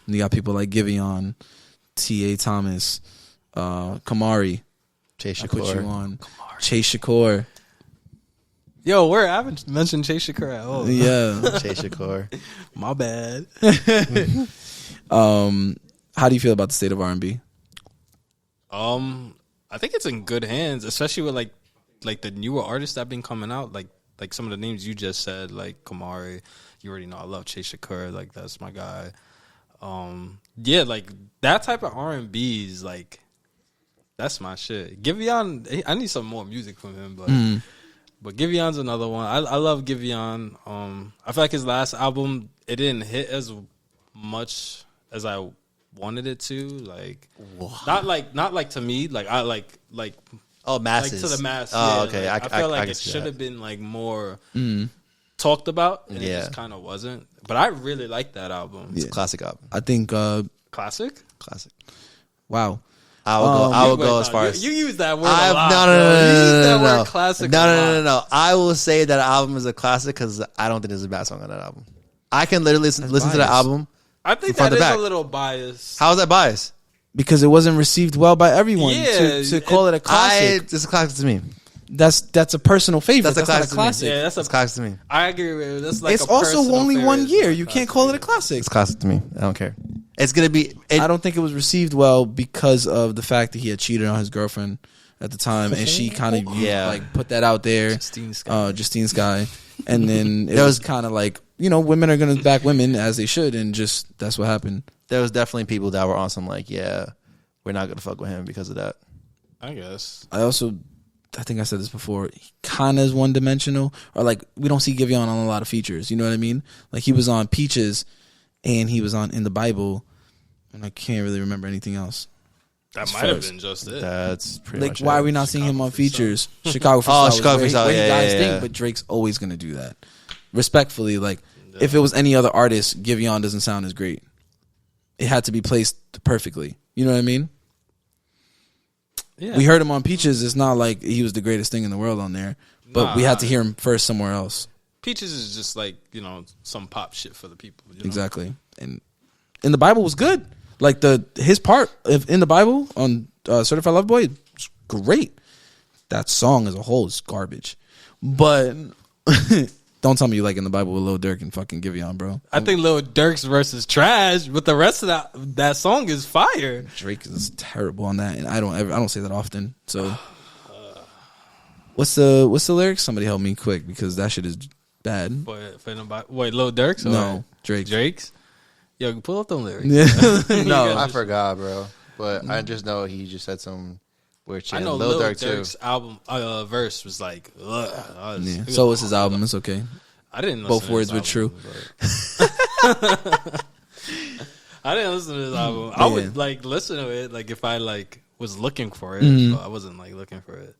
And you got people like Giveon, T.A. Thomas, Kamari. Chase I put you Shakur. on. Chase Shakur. Yo, I haven't mentioned Chase Shakur at all. Yeah. Chase Shakur. My bad. How do you feel about the state of R&B? I think it's in good hands, especially with like the newer artists that have been coming out, like some of the names you just said, like Kamari. You already know I love Chase Shakur, like that's my guy. Yeah, like that type of R&B is like, that's my shit. Giveon, I need some more music from him, but Giveon's another one. I love Giveon. I feel like his last album, it didn't hit as much as I wanted it to. Like, not like to me. Like I like Oh, masses. like to the mass. Oh, yeah, okay. Like, I feel like can it see should that. have been like more talked about, and it Yeah. just kind of wasn't. But I really like that album. It's a classic album. I think, Classic. Classic. wow. I will Wait, go no, as far as you use that word I've a lot. no, bro. You use no, that no, word classic. no, a no, lot. no. I will say that album is a classic because I don't think there's a bad song on that album. I can literally listen to the biased. album. I think front that to is back. a little biased. How is that biased? Because it wasn't received well by everyone. Yeah, to call it a classic. It's a classic to me. That's a personal favorite. That's a That's not a classic to me. classic. Yeah, that's It's a. classic to me. I agree with you. That's like It's a also personal only one favorite. year. It's You not can't call it a classic. It's classic to me. I don't care. It's gonna be. I don't think it was received well because of the fact that he had cheated on his girlfriend at the time, and she kind of Yeah. put that out there. Justine Skye, and then it was kind of like, women are gonna back women as they should, and just that's what happened. There was definitely people that were on some like, yeah, we're not gonna fuck with him because of that. I guess. I think I said this before. He kind of is one dimensional, or like we don't see Giveon on a lot of features. You know what I mean? Like he was on Peaches, and he was on In the Bible, and I can't really remember anything else. That might have been just it. That's pretty Like, much why it. are we not seeing him on Freestyle. features? Chicago Freestyle. Oh, was Chicago where Freestyle, where he yeah, got yeah, his thing, yeah. but Drake's always going to do that. Respectfully, like, if it was any other artist, Giveon doesn't sound as great. It had to be placed perfectly. You know what I mean? Yeah. We heard him on Peaches. It's not like he was the greatest thing in the world on there, but we had to hear him first somewhere else. Peaches is just like, some pop shit for the people. Exactly. And In the Bible was good. Like his part of In the Bible on Certified Lover Boy is great. That song as a whole is garbage. But the Don't tell me you like in the Bible with Lil Durk and fucking Giveon, bro. I think Lil Durk's verse is trash, but the rest of that song is fire. Drake is terrible on that, and I don't say that often. So, what's the lyrics? Somebody help me quick because that shit is bad. But wait, Lil Durk's or No, Drake's. Drake's? Yo, pull up them lyrics. Yeah. No, I forgot, bro. But I just know he just said some weird shit. I know Lil Lil Durk Durk's too. album so was yeah. So was his album. It's okay. I didn't listen Both to words his were true. album, I didn't listen to his album. I Yeah. would like listen to it like if I like was looking for it, but I wasn't like looking for it.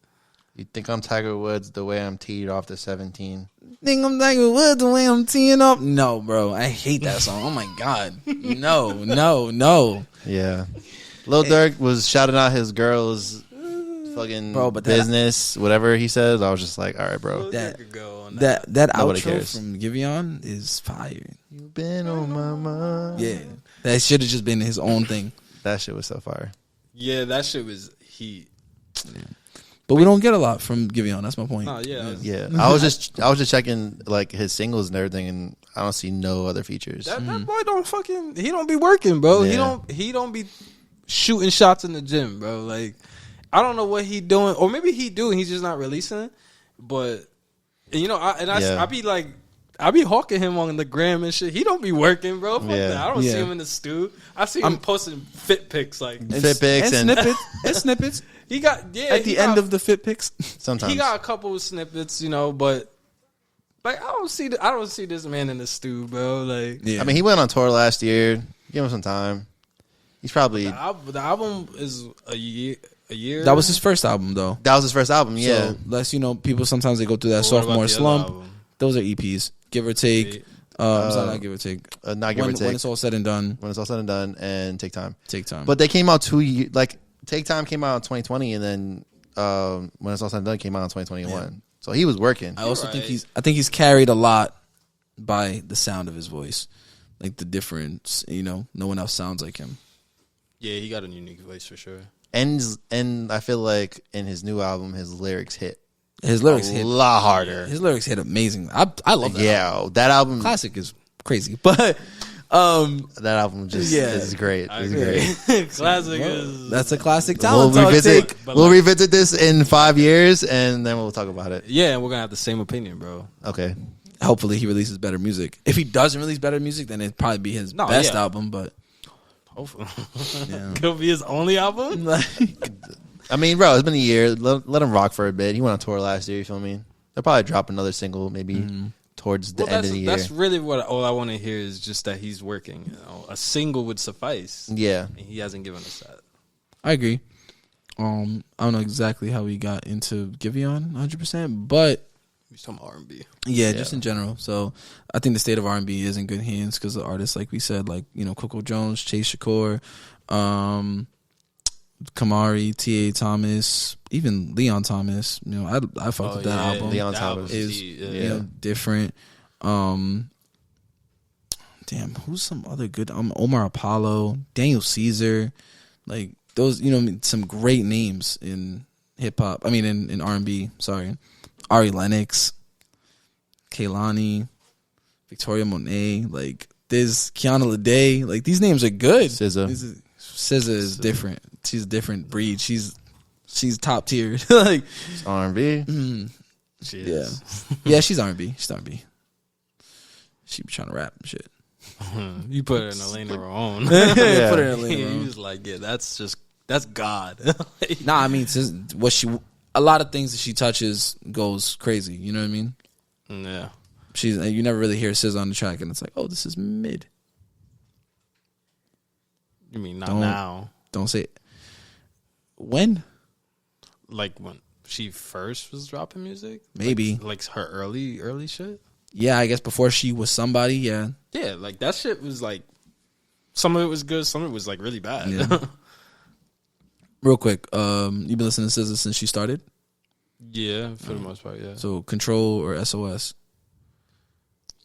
You think I'm Tiger Woods the way I'm teed off the 17? Think I'm Tiger Woods the way I'm teeing up? No, bro. I hate that song. Oh my god. No. Yeah. Lil Durk was shouting out his girl's fucking Bro, but business, whatever he says. I was just like, all right, bro. Lil That- Durk could go on That Nobody outro cares. from Giveon is fire. You've been on my mind. Yeah. That should have just been his own thing. That shit was so fire. Yeah, that shit was heat. But we don't get a lot from Giveon. That's my point. Oh yeah, Yeah. I was just checking like his singles and everything, and I don't see no other features. That boy he don't be working, bro. Yeah. He don't be shooting shots in the gym, bro. Like I don't know what he doing, or maybe he do and he's just not releasing. But you know, I be hawking him on the gram and shit. He don't be working, bro. Fuck Yeah. that. I don't Yeah. see him in the stew. I see him posting fit pics like Fit pics and snippets. And snippets. he got At the end of the fit pics. sometimes. he got a couple of snippets, you know, but like I don't see this man in the stew, bro. Like Yeah. I mean, he went on tour last year. Give him some time. He's probably the album is a year. that was his first album, though. that was his first album. Yeah. So, less people sometimes they go through that But what about sophomore the other slump. album? Those are EPs, give or take. I'm sorry, not give or take. Not give or take. When it's all said and done, When it's all said and done, and Take Time. take time. But they came out 2 years. Like Take Time came out in 2020, and then When It's All Said and Done came out in 2021. Yeah. So he was working. I also Right. think he's carried a lot by the sound of his voice, like the difference. No one else sounds like him. Yeah, he got a unique voice for sure. And I feel like in his new album, his lyrics hit His lyrics a hit. lot harder. His lyrics hit amazing. I love that. Yeah, that album. Classic is crazy, but That album just Yeah. is great. I It's agree. great. Classic is that's a classic We'll talent talk revisit. take. But We'll like- revisit this in 5 years, and then we'll talk about it. yeah, and we're gonna have the same opinion, bro. Okay. Hopefully, he releases better music. If he doesn't release better music, then it'd probably be his No, best yeah. album. But Hopefully, yeah. could be his only album. I mean, bro, it's been a year. Let him rock for a bit. He went on tour last year. You feel me? They'll probably drop another single maybe towards the end of the year. That's really what all I want to hear is just that he's working. You know, a single would suffice. Yeah. And he hasn't given us that. I agree. I don't know exactly how we got into Giveon 100%, but He's talking R&B. yeah, just in general. So I think the state of R&B is in good hands because the artists, like we said, like Coco Jones, Chase Shakur, Kamari, T.A. Thomas, even Leon Thomas. I fucked with that album. Leon That Thomas. album Is heat, different. Damn, who's some other good? Omar Apollo, Daniel Caesar, like those. Some great names in hip hop. I mean, in R&B. Sorry, Ari Lennox, Kehlani, Victoria Monet. Like there's Kiana Lede. Like these names are good. SZA. SZA is different. She's a different breed. She's top tier. Like R&B. She yeah, is. yeah. She's R&B. She's R&B. She be trying to rap and shit. You put her in a lane of her own. Put her in a lane of her You own. just like, yeah, that's God. Nah, I mean, a lot of things that she touches goes crazy. You know what I mean? Yeah. You never really hear SZA on the track, and it's like, oh, this is mid. You mean not Don't- now? Don't say it. When? Like when she first was dropping music? Maybe. Like her early shit? Yeah, I guess before she was somebody. Yeah, Yeah, like that shit was like, some of it was good, some of it was like really bad. Yeah. Real quick. You been listening to SZA since she started? Yeah, for the most part, yeah. So Control or SOS?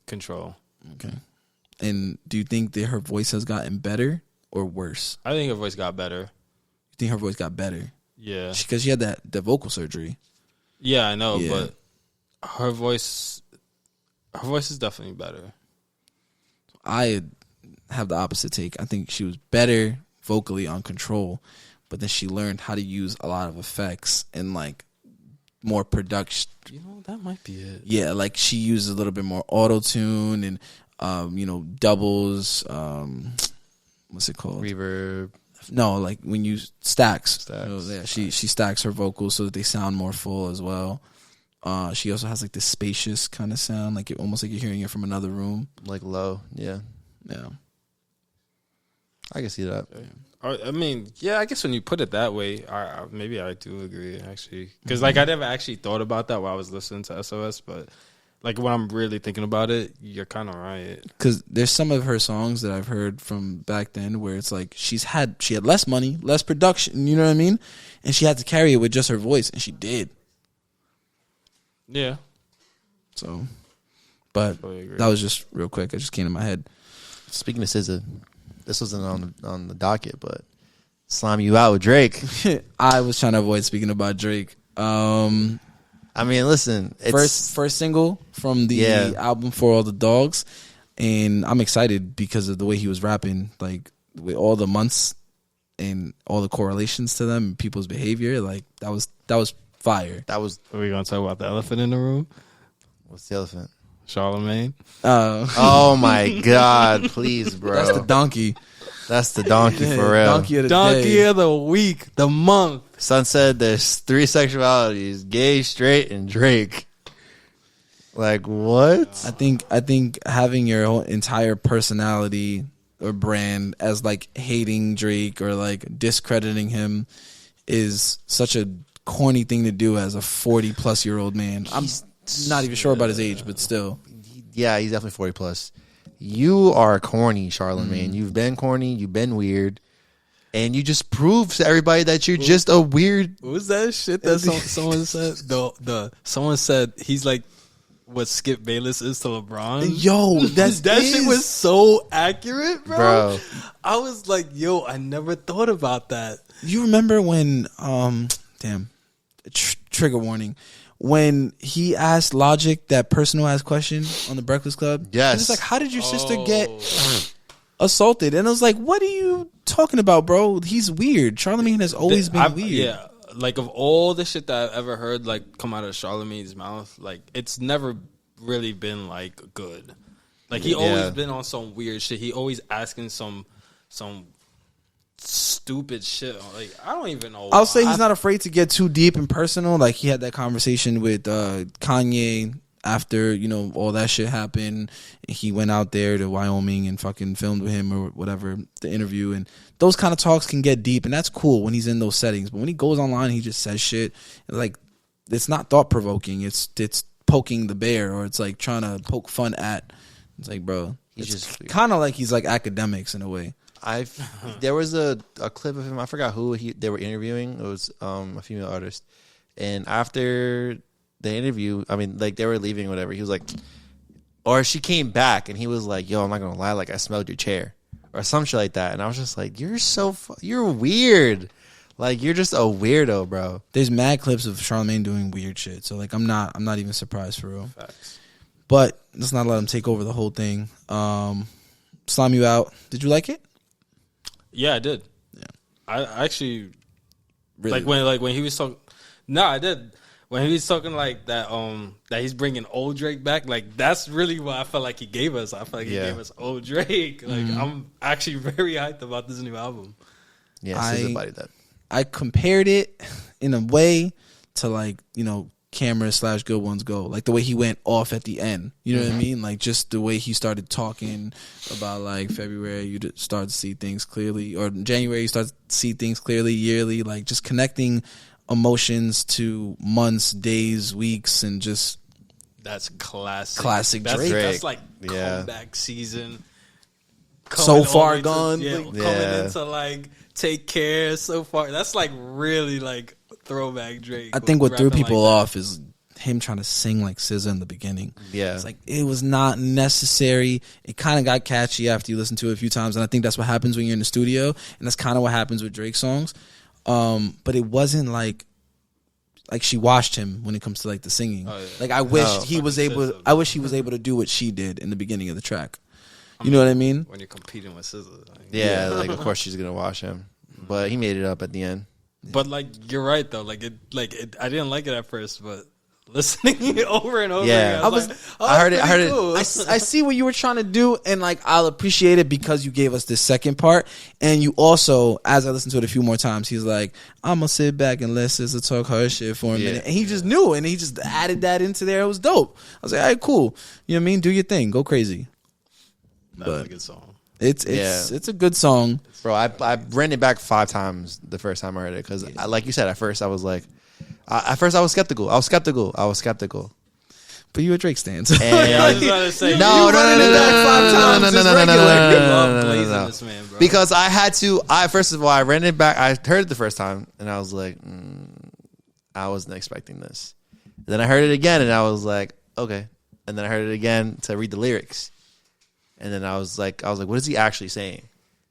Control. Okay. And do you think that her voice has gotten better or worse? I think her voice got better. You think her voice got better? Yeah. Because she had that vocal surgery. Yeah, I know, Yeah. but her voice, Her voice is definitely better. I have the opposite take. I think she was better vocally on Control, but then she learned how to use a lot of effects and like more production. You know, that might be it. Yeah, like she uses a little bit more auto tune and doubles. What's it called? Reverb. No, like when you stacks. Stacks. Yeah, she stacks her vocals so that they sound more full as well. She also has like this spacious kind of sound, like almost like you're hearing it from another room. Like low. Yeah. Yeah. I can see that. I mean, yeah, I guess when you put it that way, maybe I do agree, actually. Because, like, I never actually thought about that while I was listening to SOS, but, like, when I'm really thinking about it, you're kind of right. Because there's some of her songs that I've heard from back then where it's like she had less money, less production, you know what I mean? And she had to carry it with just her voice, and she did. Yeah. So, but that was just real quick. It just came to my head. Speaking of SZA, this wasn't on the docket, but Slime You Out with Drake. I was trying to avoid speaking about Drake. I mean, listen, it's first single from the album For All the Dogs, and I'm excited because of the way he was rapping, like with all the months and all the correlations to them and people's behavior. Like that was fire. That was. Are we gonna talk about the elephant in the room? What's the elephant? Charlemagne. Oh my God! Please, bro. That's the donkey. That's the donkey for real. Donkey of the week, the month. Son said there's 3 sexualities: gay, straight, and Drake. Like what? I think having your whole entire personality or brand as like hating Drake or like discrediting him is such a corny thing to do as a 40-plus-year-old man. I'm not even sure about his age, but still. Yeah, he's definitely 40 plus. You are corny, Charlemagne. You've been corny. You've been weird. And you just prove to everybody that you're just a weird. What was that shit that someone said? Someone said he's like what Skip Bayless is to LeBron. Yo, that shit was so accurate, Bro. I was like, yo, I never thought about that. You remember when, trigger warning, when he asked Logic that personal ass question on the Breakfast Club? Yes. It's like, how did your sister get assaulted? And I was like, what are you talking about, bro? He's weird. Charlemagne has always been weird. Yeah, like of all the shit that I've ever heard like come out of Charlemagne's mouth, like it's never really been like good. Like he always been on some weird shit. He always asking some stupid shit. Like I don't even know. I'll say he's not afraid to get too deep and personal. Like he had that conversation with Kanye after all that shit happened. He went out there to Wyoming and fucking filmed with him or whatever the interview, and those kind of talks can get deep, and that's cool when he's in those settings. But when he goes online, he just says shit like it's not thought provoking. It's poking the bear, or it's like trying to poke fun at. It's like, bro, he's just kind of like he's like academics in a way. There was a clip of him. I forgot who they were interviewing. It was a female artist, and after the interview, I mean, like they were leaving, whatever. He was like, or she came back, and he was like, "Yo, I'm not gonna lie, like I smelled your chair," or some shit like that. And I was just like, "You're you're weird. Like you're just a weirdo, bro." There's mad clips of Charlemagne doing weird shit, so like I'm not even surprised for real. Facts. But let's not let him take over the whole thing. Slime You Out. Did you like it? Yeah, I did. Yeah, I actually really when he was talking. No, I did. When he was talking like that, that he's bringing old Drake back, like that's really what I felt like he gave us. I felt like he gave us old Drake. Like I'm actually very hyped about this new album. Yeah, SZA that. I compared it in a way to like Camera / Good Ones Go, like the way he went off at the end. You know what I mean? Like just the way he started talking about like February, you start to see things clearly, or January, you start to see things clearly. Yearly, like just connecting emotions to months, days, weeks, and just that's classic. Classic Drake. That's like comeback season. So far gone. Coming into like Take Care. So far, that's like really like throwback Drake. I think what threw people like off is him trying to sing like SZA in the beginning. Yeah. It's like it was not necessary. It kind of got catchy after you listen to it a few times, and I think that's what happens when you're in the studio, and that's kind of what happens with Drake songs. But it wasn't like like she washed him when it comes to like the singing. Oh, yeah. Like I wish Oh. he was able. I wish he was able to do what she did in the beginning of the track. You know what I mean? When you're competing with SZA. Like, Yeah, like of course she's gonna wash him, but he made it up at the end. But like you're right though. Like it. I didn't like it at first, but listening it over and over. Yeah. again, I was like, oh, I heard it. I heard it. cool. I see what you were trying to do, and like I'll appreciate it because you gave us this second part, and you also, as I listened to it a few more times, he's like, "I'm gonna sit back and let SZA talk her shit for a minute," and he just knew, and he just added that into there. It was dope. I was like, "All right, cool. You know what I mean? Do your thing. Go crazy." That was a good song. It's a good song, Bro, I ran it back 5 times the first time I heard it because, like you said, at first I was like, I was skeptical. I was skeptical. but you a Drake stan. And Yeah, I was about to say, no, blazing this man, bro. because I had to. First of all, I ran it back. I heard it the first time, and I was like, I wasn't expecting this. Then I heard it again, and I was like, okay. And then I heard it again to read the lyrics, and then I was like, what is he actually saying?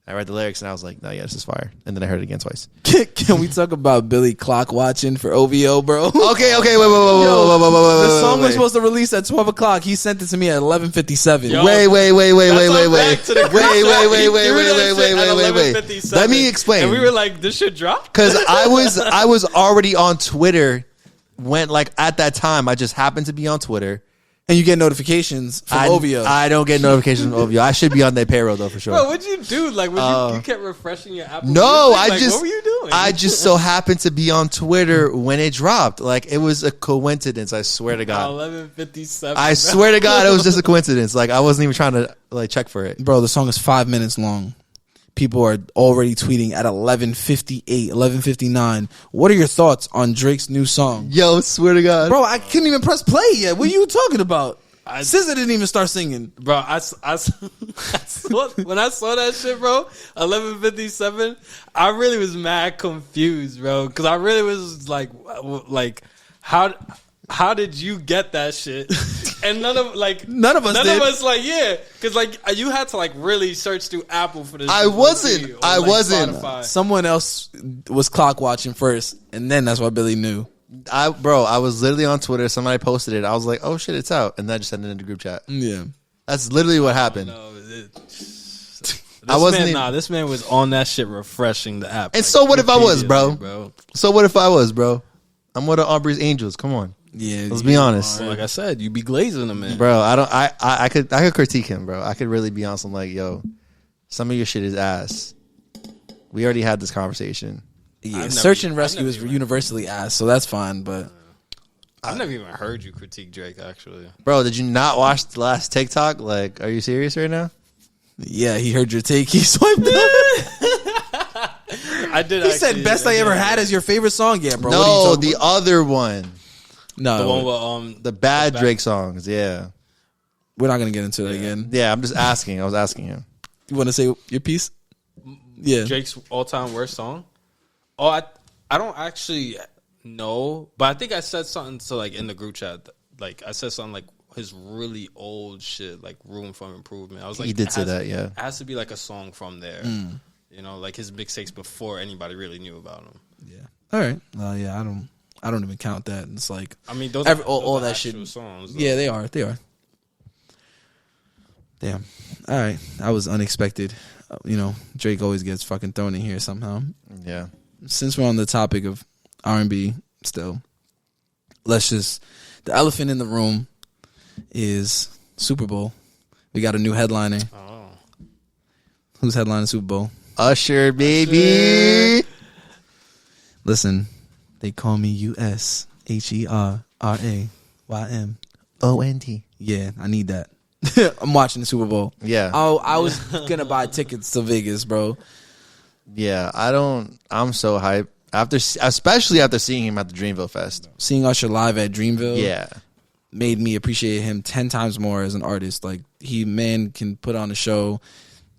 I read the lyrics, and I was like, no, yeah, this is fire. And then I heard it again twice. Can we talk about Billy clock watching for OVO, bro? Okay, wait. The song was supposed to release at 12 o'clock. He sent it to me at 11:57. Yo, Wait. Wait. Let me explain. And we were like, this should drop? Because I was already on Twitter when, like, at that time, I just happened to be on Twitter. And you get notifications from OVO. I don't get notifications from OVO. I should be on their payroll though, for sure. Bro, what'd you do? Like, you kept refreshing your Apple No, Music? What were you doing? I just so happened to be on Twitter when it dropped. Like, it was a coincidence. I swear to God. 11:57. I swear to God, it was just a coincidence. Like, I wasn't even trying to like check for it. Bro, the song is 5 minutes long. People are already tweeting at 11:58, 11:59. What are your thoughts on Drake's new song? Yo, swear to God, Bro, I couldn't even press play yet. What are you talking about? SZA didn't even start singing. Bro, I saw, when I saw that shit, bro, 11:57, I really was mad confused, bro, because I really was like, how did you get that shit? And none of us did. Yeah, because like you had to like really search through Apple for this. I wasn't. Spotify. Someone else was clock watching first, and then that's why Billy knew. I was literally on Twitter. Somebody posted it. I was like, oh shit, it's out, and then I just sent it in the group chat. Yeah, that's literally what happened. This man was on that shit refreshing the app. And like, so what if I was, bro? So what if I was, bro? I'm one of Aubrey's angels. Come on. Yeah, let's be honest. Like I said, you be glazing him, man. Bro, I could critique him, bro. I could really be on some like, yo, some of your shit is ass. We already had this conversation. Yeah, Search and Rescue is universally ass, so that's fine, but I've never even heard you critique Drake, actually. Bro, did you not watch the last TikTok? Like, are you serious right now? Yeah, he heard your take. He swiped up. I did. He said, "Best I ever had" as your favorite song. Yeah, bro. No, the other one. No, the one with the bad Drake songs. Yeah, we're not gonna get into that again. Yeah, I'm just asking. I was asking him. You want to say your piece? Yeah, Drake's all-time worst song. Oh, I don't actually know, but I think I said something to like in the group chat. Like I said something like his really old shit, like Room for Improvement. I was like, he did say that. Yeah, it has to be like a song from there. You know, like his mixtapes before anybody really knew about him. Yeah. All right. Yeah, I don't even count that. It's like, I mean, those all are that shit. Songs, yeah, they are. Damn. All right. That was unexpected. You know, Drake always gets fucking thrown in here somehow. Yeah. Since we're on the topic of R&B still, the elephant in the room is Super Bowl. We got a new headliner. Oh. Who's headlining Super Bowl? Usher, baby. Listen, they call me USHERRAYMOND. Yeah, I need that. I'm watching the Super Bowl. Yeah. Oh, I was gonna buy tickets to Vegas, bro. Yeah, I'm so hyped especially after seeing him at the Dreamville Fest. Seeing Usher live at Dreamville, yeah, made me appreciate him 10 times more as an artist. Like can put on a show,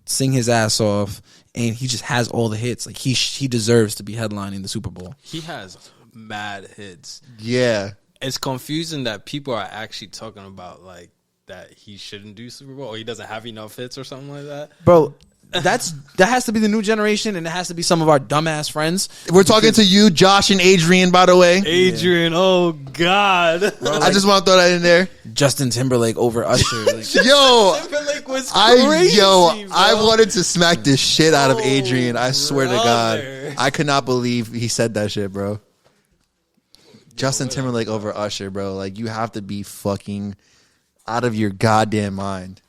sing his ass off, and he just has all the hits. Like he deserves to be headlining the Super Bowl. He has mad hits. Yeah, it's confusing that people are actually talking about like that he shouldn't do Super Bowl or he doesn't have enough hits or something like that. Bro, that has to be the new generation, and it has to be some of our dumbass friends. We're talking to you, Josh and Adrian, by the way. Adrian, oh God. Bro, I just want to throw that in there. Justin Timberlake over Usher. Like, Yo, Timberlake was crazy, I wanted to smack this shit out of Adrian. I swear to God, brother. I could not believe he said that shit, bro. Justin Timberlake over Usher, bro. Like, you have to be fucking out of your goddamn mind.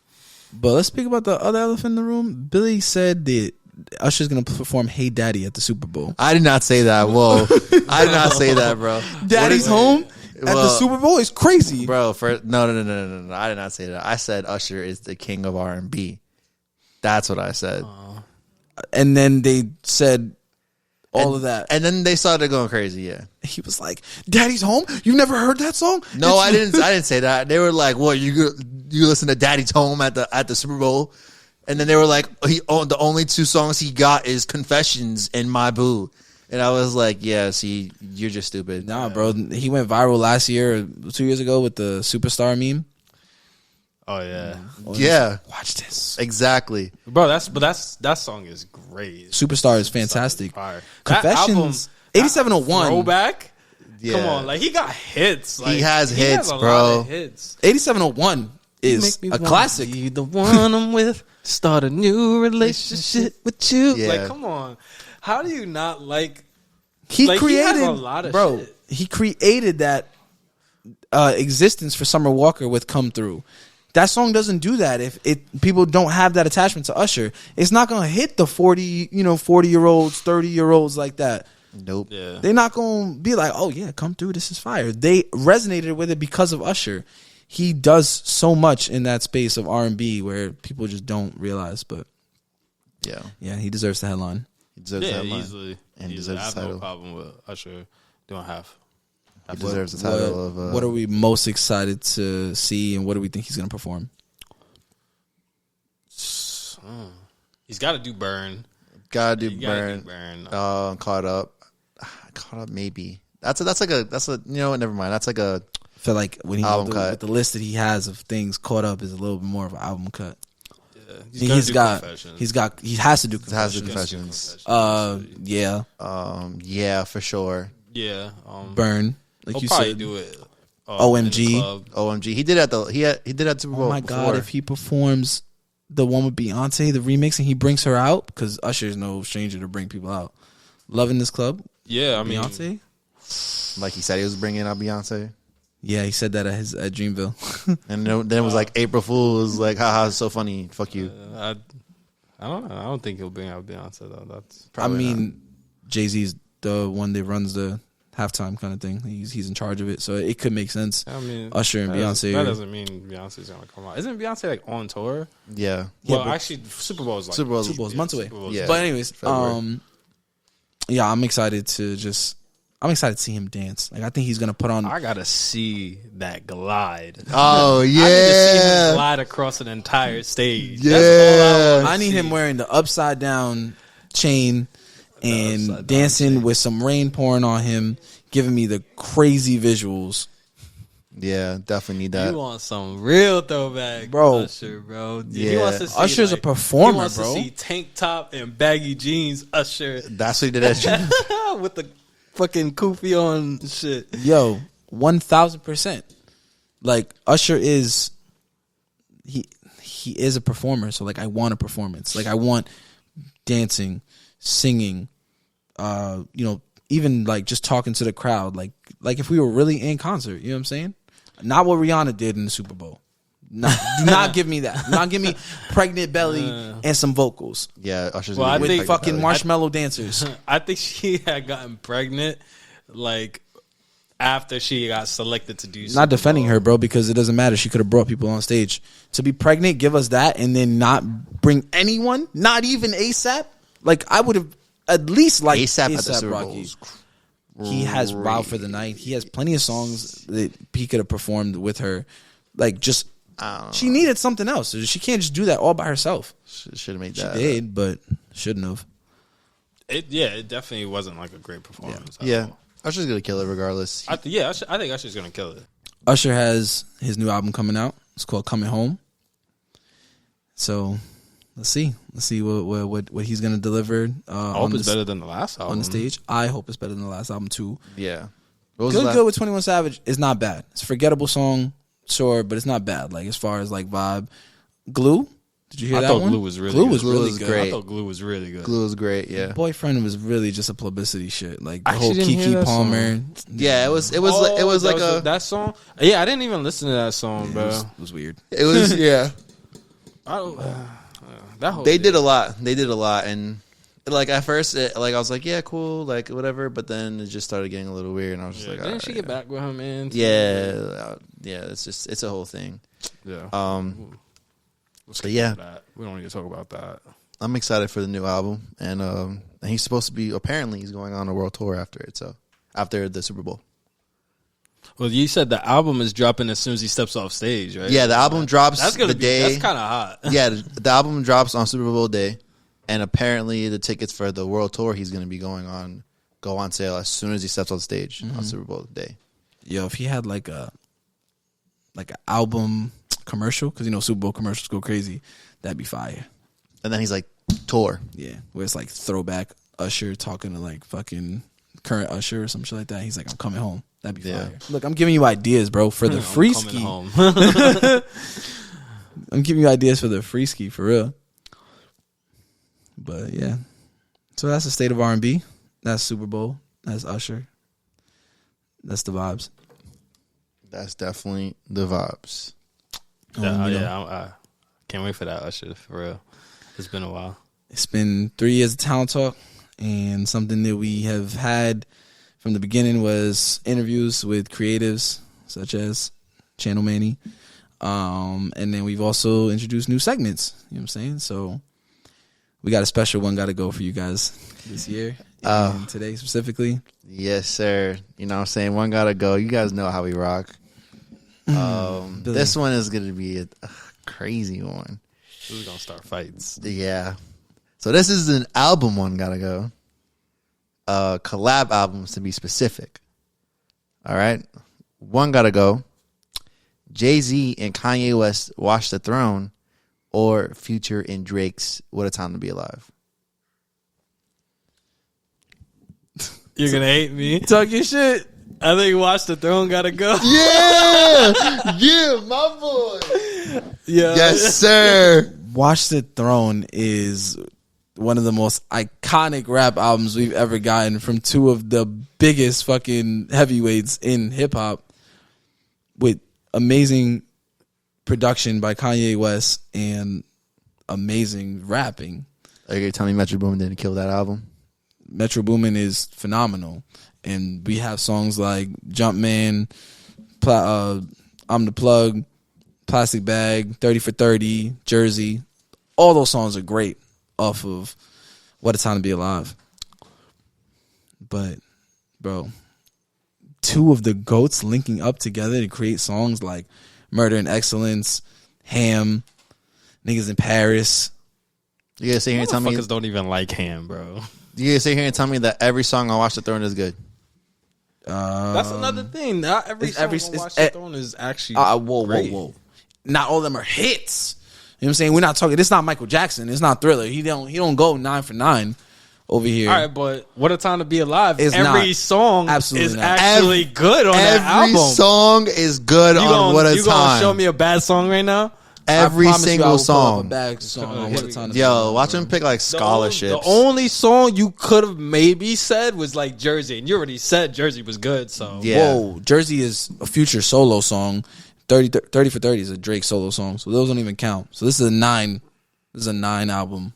but let's speak about the other elephant in the room. Billy said that Usher's gonna perform "Hey Daddy" at the Super Bowl. I did not say that. Whoa, I did not say that, bro. Daddy's home at the Super Bowl is crazy, bro. No. I did not say that. I said Usher is the king of R&B. That's what I said. And then they said all of that, and then they started going crazy. Yeah, he was like, "Daddy's home. You've never heard that song?" no, I didn't. I didn't say that. They were like, "What you listen to Daddy's Home at the Super Bowl?" And then they were like, the only two songs he got is Confessions and My Boo. And I was like, yeah, see, you're just stupid. Nah, bro. He went viral last year or 2 years ago with the superstar meme. Oh yeah, Yeah. Watch this. Exactly. bro. That song is great. Superstar is fantastic. Fire. Confessions, That album, 8701. throwback. Yeah. Come on, like he got hits. Like, He has hits, a bro. lot of hits. 8701 is a classic. Be the one I'm with. Start a new relationship with you. Yeah. Like, come on. How do you not like? He Like, he created has a lot of bro. shit. He created that existence for Summer Walker with "Come Through." That song doesn't do that if people don't have that attachment to Usher. It's not gonna hit the 40-year-olds, 30-year-olds like that. Nope. Yeah. They're not gonna be like, "Oh yeah, come through, this is fire." They resonated with it because of Usher. He does so much in that space of R&B where people just don't realize. But Yeah. he deserves the headline. He deserves Yeah, that line. easily. And he Easily. deserves I have the no title. problem with Usher doing half. He deserves the title of... What are we most excited to see, and what do we think he's gonna perform? He's got to do Burn. Gotta do You gotta Burn. do Burn. Caught up. Caught up, maybe. That's a you know what, never mind. That's like a... I feel like when he Album cut. with the list that he has of things caught up is a little bit more of an album cut. Yeah. He has has to do Has to do Confessions. Confessions. Yeah, for sure. Yeah. Burn, like He'll you probably said. do it. OMG. in the club. OMG. He did at the... He did at Super Bowl Oh my god, before. if he performs the one with Beyonce, the remix, and he brings her out, because Usher's no stranger to bring people out. Loving This Club, Yeah, I mean, Beyonce. Like he said he was bringing out Beyonce. Yeah, he said that at Dreamville. And then it was like April Fool's, like, haha, it's so funny. Fuck you. I don't know. I don't think he'll bring out Beyonce though. That's Jay-Z's the one that runs the halftime kind of thing. He's in charge of it, so it could make sense. I mean, Usher and Beyonce. That doesn't mean Beyonce's gonna come out. Isn't Beyonce like on tour? Yeah. Well, but- actually, Super Bowl is like Super Bowl's- Super Bowl's months away. Super Bowl's- Yeah. But anyways, February. yeah, I'm excited to see him dance. Like I think he's gonna put on. I gotta see that glide. Oh, I need to see him yeah. glide across an entire stage. Yeah. That's all I want. I need him wearing the upside down chain and upside down dancing chain. with some rain pouring on him, giving me the crazy visuals. Yeah, definitely need that. You want some real throwback, Bro. Usher, bro. Yeah. He wants to see, Usher's a like, performer, he wants bro. to see tank top and baggy jeans, Usher, That's what he did at with the fucking kufi on and shit. Yo, 1000%. Like Usher is, he is a performer. So like, I want a performance. Like I want dancing, singing, even like just talking to the crowd. Like if we were really in concert, you know what I'm saying? Not what Rihanna did in the Super Bowl. Do not give me that. Do not give me pregnant belly and some vocals Yeah, Usher's Well, gonna I be with think- pregnant fucking belly. marshmallow dancers. I think she had gotten pregnant, like after she got selected to do. Not Super defending Bowl. her, bro, because it doesn't matter. She could have brought people on stage. To be pregnant, give us that, and then not bring anyone, not even ASAP. Like I would have at least liked ASAP at the Super Bowl Rocky. was He has Wow for the Night. He has plenty of songs that he could have performed with her. Like just she needed something else. She can't just do that all by herself. Should have made She that. did, but shouldn't have. It definitely wasn't like a great performance. at Yeah, all. Usher's gonna kill it regardless. I think Usher's gonna kill it. Usher has his new album coming out. It's called Coming Home. So let's see what he's gonna deliver. I hope it's better than the last album on the stage. I hope it's better than the last album too. Yeah. Good with 21 Savage is not bad. It's a forgettable song, sure, but it's not bad. Like as far as like vibe, Glue. Did you hear that one? Glue was really good. Was really good. Great. I thought Glue was really good. Glue was great. Yeah. Boyfriend was really just a publicity shit. Like the I whole actually didn't Kiki hear that Palmer. song. Yeah, it was like that song. Yeah, I didn't even listen to that song, bro. It was weird. it was yeah. I don't. That whole They did a lot. They did a lot, and like at first, I was like, yeah, cool, like whatever. But then it just started getting a little weird, and I was just like, didn't she get back with him, man? Yeah, yeah. It's a whole thing. Yeah. But yeah, we don't need to talk about that. I'm excited for the new album, and he's supposed to be. Apparently, he's going on a world tour after it. So after the Super Bowl. Well, you said the album is dropping as soon as he steps off stage, right? Yeah, the album drops That's gonna the day. That's kind of hot. Yeah, the album drops on Super Bowl day, and apparently the tickets for the world tour he's going to be go on sale as soon as he steps on stage on Super Bowl day. Yo, if he had like an album commercial, because Super Bowl commercials go crazy, that'd be fire. And then he's like, tour. Yeah, where it's like throwback Usher talking to like fucking current Usher or some shit like that. He's like, I'm coming home. That'd be fire. Look, I'm giving you ideas, bro, for the free ski. Home. I'm giving you ideas for the free ski for real. But yeah, so that's the state of R&B. That's Super Bowl. That's Usher. That's the vibes. That's definitely the vibes. I can't wait for that Usher for real. It's been a while. It's been 3 years of Talent Talk, and something that we have had from the beginning was interviews with creatives such as Channel Manny. And then we've also introduced new segments. You know what I'm saying? So we got a special one got to go for you guys this year. And today specifically. Yes, sir. You know what I'm saying? One got to go. You guys know how we rock. This one is going to be a crazy one. This is going to start fights. Yeah. So this is an album one got to go. Collab albums to be specific. All right. One got to go. Jay-Z and Kanye West Watch the Throne, or Future and Drake's What a Time to Be Alive. You're going to hate me? Talk your shit. I think Watch the Throne got to go. Yeah. Yeah, my boy. Yeah. Yes, sir. Watch the Throne is one of the most iconic rap albums we've ever gotten from two of the biggest fucking heavyweights in hip hop, with amazing production by Kanye West and amazing rapping. Are you going to tell me Metro Boomin didn't kill that album? Metro Boomin is phenomenal. And we have songs like Jumpman, I'm the Plug, Plastic Bag, 30 for 30, Jersey. All those songs are great off of What a Time to Be Alive. But, bro, two of the GOATs linking up together to create songs like Murder and Excellence, Ham, Niggas in Paris. You gotta sit here and tell me Motherfuckers don't even like Ham, bro. you gotta sit here and tell me that every song on Watch the Throne is good. That's another thing. Not every song on Watch the Throne is actually great. Whoa. Not all of them are hits. You know what I'm saying? We're not talking. It's not Michael Jackson. It's not Thriller. He don't go 9 for 9 over here. All right, but What a Time to Be Alive. It's every not. song Absolutely is not. actually good on that album. Every song is good on What a You gonna Time. show me a bad song right now? Every I promise single you I will pull up song. a bag song on What a Time to Be Yo, Alive, watch bro. him pick like scholarships. The only song you could have maybe said was like Jersey, and you already said Jersey was good. So Yeah. Whoa, Jersey is a Future solo song. 30 for 30 is a Drake solo song. So those don't even count. So this is a 9. This is a 9 album.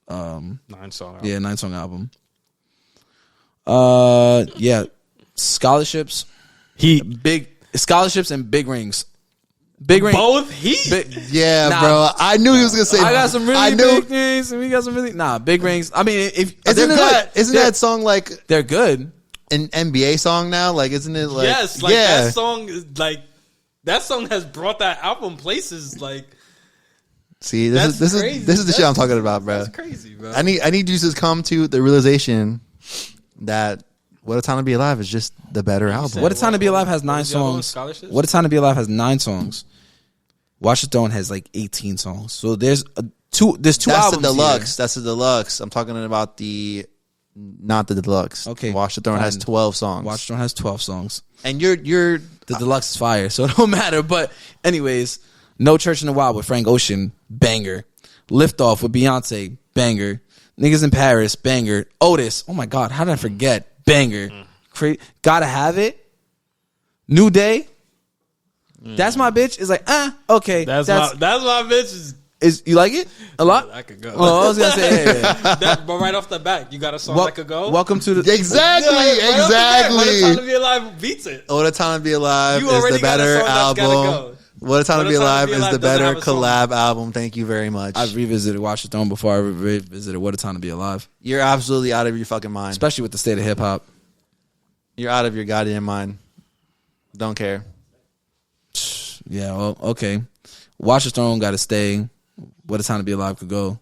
9 song. Yeah, 9 song album. Yeah, scholarships. Big scholarships and big rings. Big rings. Both Heat. Yeah, Nah. bro. I knew he was gonna say. I got some I really knew. big rings, and we got some really big rings. I mean, if Isn't they're that good, isn't they're- that song like they're good? an NBA song now? Like, isn't it like? Yes, like yeah. that song is like that song has brought that album places. Like See, that's this crazy. is the shit I'm talking about, bro. That's crazy, bro. I need you to come to the realization that What a Time to Be Alive is just the better album. What a Time to Be Alive has 9 was the other one, songs. Scholarships? What a Time to Be Alive has 9 songs. Watch the Throne has like 18 songs. So there's There's two That's the albums deluxe. here. That's the deluxe. I'm talking about not the deluxe. Okay, Watch the Throne fine. has 12 songs. Watch the Throne has 12 songs. And you're The deluxe is fire, so it don't matter. But anyways, No Church in the Wild with Frank Ocean, banger. Lift Off with Beyonce, banger. Niggas in Paris, banger. Otis, oh my God, how did I forget? Banger. Gotta Have It. New Day. That's my bitch. It's like, okay. That's my bitch. Is you like it a lot? I could go. Oh, I was gonna say, But right off the bat, you got a song that could go. Welcome to the exactly. What a Time to Be Alive beats it. What a Time to Be Alive You is already the got a better song that's gotta album. go. What a Time to Be Alive is the doesn't better have a song. collab album. Thank you very much. I've revisited Watch the Throne before I revisited What a Time to Be Alive, You're absolutely out of your fucking mind. especially with the state of hip hop. You're out of your goddamn mind. Don't care. Yeah, well, okay. Watch the Throne got to stay. What a Time to Be Alive could go.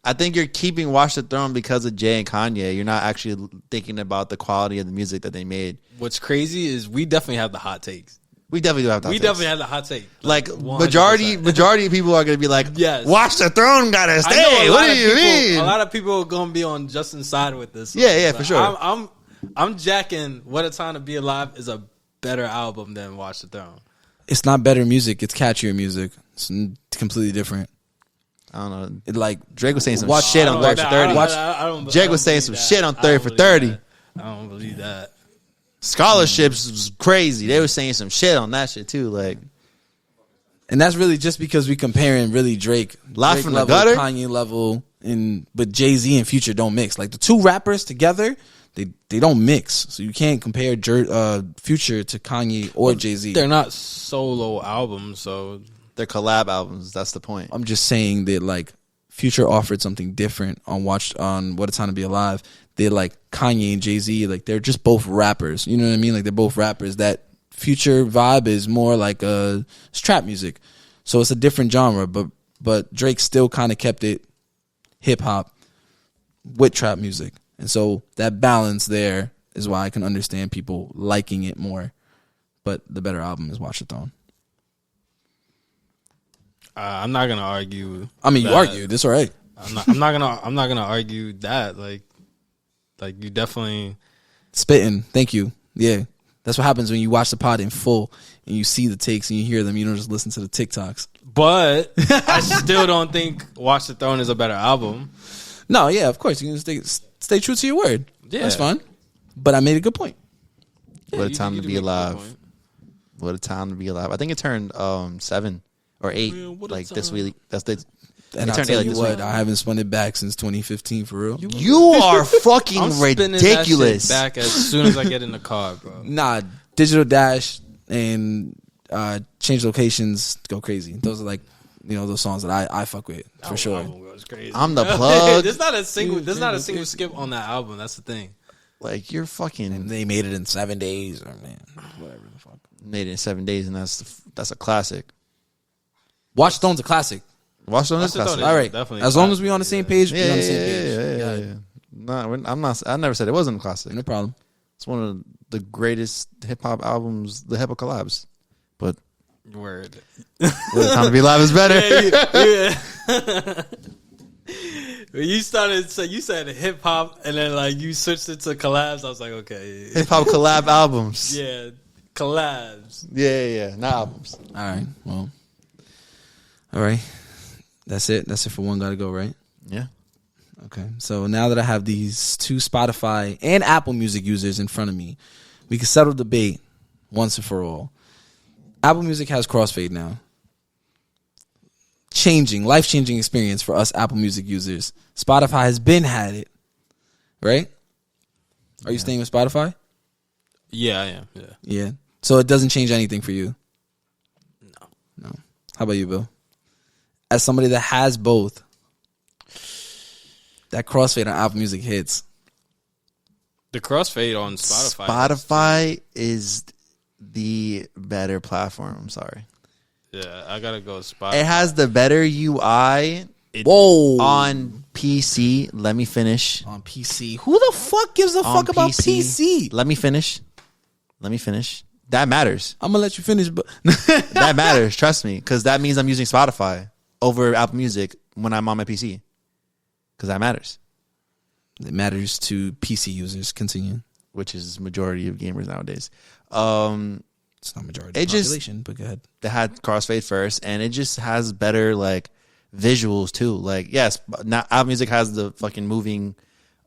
I think you're keeping Watch the Throne because of Jay and Kanye. You're not actually thinking about the quality of the music that they made. What's crazy is we definitely have the hot takes. We definitely do have that. We definitely have the hot take. like 100%. majority of people are going to be like, Yes. Watch the Throne gotta I know stay. a What lot do of you people- mean? A lot of people are gonna be on Justin's side with this. Yeah, But for sure. I'm jacking What a Time to Be Alive is a better album than Watch the Throne. It's not better music. It's catchier music. It's completely different. I don't know. It like Drake was saying some Watch- shit on I don't 30 for know. 30. I don't Jake was saying believe some that. shit on I 30 don't for believe 30. that. I don't believe that. Scholarships was crazy. They were saying some shit on that shit too. Like, and that's really just because we comparing really Drake Live from the level, Gutter? Kanye level, but Jay-Z and Future don't mix. Like the two rappers together, they don't mix. So you can't compare Future to Kanye or Jay-Z. They're not solo albums, so they're collab albums. That's the point. I'm just saying that like Future offered something different on What a Time to Be Alive. They're like Kanye and Jay-Z, like they're just both rappers. You know what I mean? Like they're both rappers. That Future vibe is more like it's trap music. So it's a different genre, but Drake still kind of kept it hip hop with trap music. And so that balance there is why I can understand people liking it more. But the better album is Watch the Throne. I'm not gonna argue. I mean, you that. argued. It's all right. I'm not gonna argue that. Like you definitely. Spitting. Thank you. Yeah. That's what happens when you watch the pod in full and you see the takes and you hear them. You don't just listen to the TikToks. But I still don't think Watch the Throne is a better album. No, yeah, of course. You can stay true to your word. Yeah. That's fine. But I made a good point. What a you time do to be make a good alive. point. What a time to be alive. I think it turned 7 or 8 Yeah, what a like this time. week. That's the And it I'll turned tell 8 like you this what, week. I haven't spun it back since 2015 for real. You are fucking I'm spinning ridiculous. that shit back as soon as I get in the car, bro. Nah, Digital Dash and Change Locations go crazy. Those are like, those songs that I fuck with for sure. Album goes crazy. I'm the plug. There's not a single skip on that album. That's the thing. Like you're fucking And they made it in 7 days, or man, whatever the fuck. made it in 7 days, and that's a classic. Watch the Throne's a classic. Watch the Watch the classic. Throne All right, definitely as a long as we classic, on the same yeah. page, Yeah, we on the yeah, same page. yeah. No, I never said it wasn't a classic. No problem. It's one of the greatest hip hop albums, the hip hop collabs. But Word. What a Time to Be Alive is better. Yeah. When you started, so you said hip hop, and then like you switched it to collabs. I was like, okay, Hip hop collab albums. yeah, collabs. Yeah, not albums. All right. Well. All right. That's it. That's it for One Gotta Go, right? Yeah. Okay. So now that I have these two Spotify and Apple Music users in front of me, we can settle the debate once and for all. Apple Music has Crossfade now. Life-changing experience for us Apple Music users. Spotify has been had it, right? Are you staying with Spotify? Yeah, I am. Yeah. Yeah. So it doesn't change anything for you? No. How about you, Bill? As somebody that has both, that Crossfade on Apple Music hits. The Crossfade on Spotify. Spotify is the better platform. I'm sorry. Yeah, I gotta go Spotify. It has the better UI Whoa. on PC. Let me finish. On PC. Who the fuck gives a On fuck about PC? Let me finish. That matters. I'm gonna let you finish, but That matters. Trust me, because that means I'm using Spotify over Apple Music when I'm on my PC, because that matters. It matters to PC users. Continue. Which is majority of gamers nowadays. It's not majority of the population, but go ahead. They had Crossfade first, and it just has better like visuals too. Like, yes, now Apple Music has the fucking moving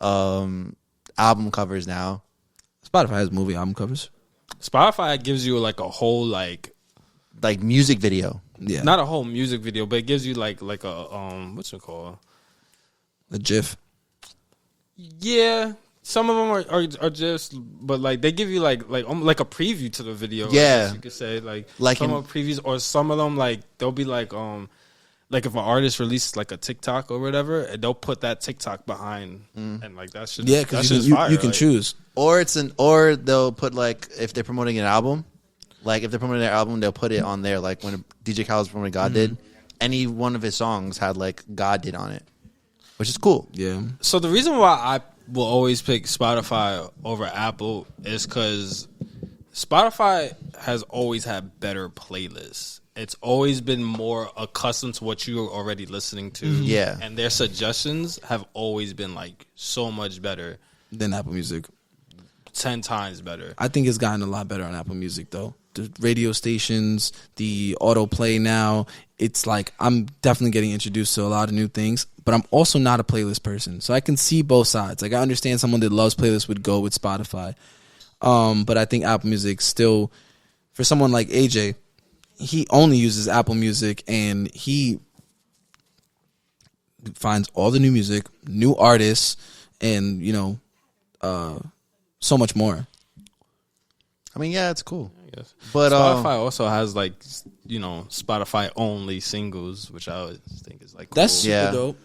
album covers now. Spotify has movie album covers. Spotify gives you like a whole like music video. Yeah, not a whole music video, but it gives you like a what's it called? A GIF. Yeah, some of them are just, but like they give you like a preview to the video. Yeah, you could say like some of previews, or some of them like they'll be like if an artist releases like a TikTok or whatever, and they'll put that TikTok behind, and like that shit. Yeah, because you can choose, or they'll put like if they're promoting an album, like if they're promoting their album, they'll put it on there. Like when DJ Khaled was promoting God Did, any one of his songs had like God Did on it, which is cool. Yeah. So the reason why I will always pick Spotify over Apple is because Spotify has always had better playlists. It's always been more accustomed to what you're already listening to. Yeah. And their suggestions have always been like so much better than Apple Music. 10 times better. I think it's gotten a lot better on Apple Music though. The radio stations, the autoplay now, it's like I'm definitely getting introduced to a lot of new things, but I'm also not a playlist person. So I can see both sides. Like I understand someone that loves playlists would go with Spotify. But I think Apple Music still, for someone like AJ, he only uses Apple Music and he finds all the new music, new artists, and so much more. I mean, yeah, it's cool. Yes. But Spotify also has like Spotify only singles, which I always think is like cool. That's super dope.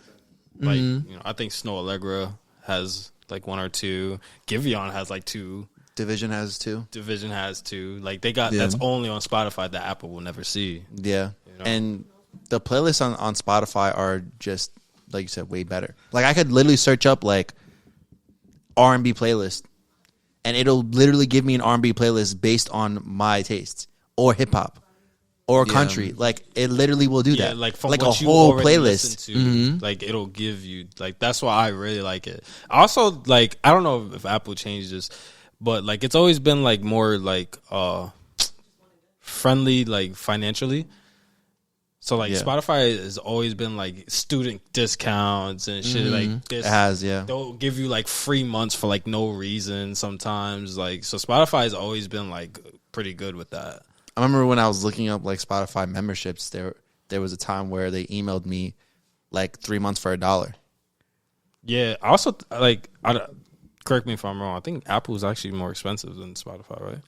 Like I think Snow Allegra has like one or two. Giveon has like two. Division has two. Like they got that's only on Spotify that Apple will never see. Yeah, and the playlists on Spotify are just like you said, way better. Like I could literally search up like R&B playlist, and it'll literally give me an R&B playlist based on my tastes, or hip hop, or country. Like it literally will do that. Like from like what a whole you already playlist. to, like it'll give you like that's why I really like it. Also, like I don't know if Apple changed this, but like it's always been like more like friendly like financially. So like Spotify has always been like student discounts and shit like this. It has, They'll give you like free months for like no reason sometimes. Like so Spotify has always been like pretty good with that. I remember when I was looking up like Spotify memberships, there was a time where they emailed me like 3 months for $1. Yeah, I also like correct me if I'm wrong. I think Apple is actually more expensive than Spotify, right?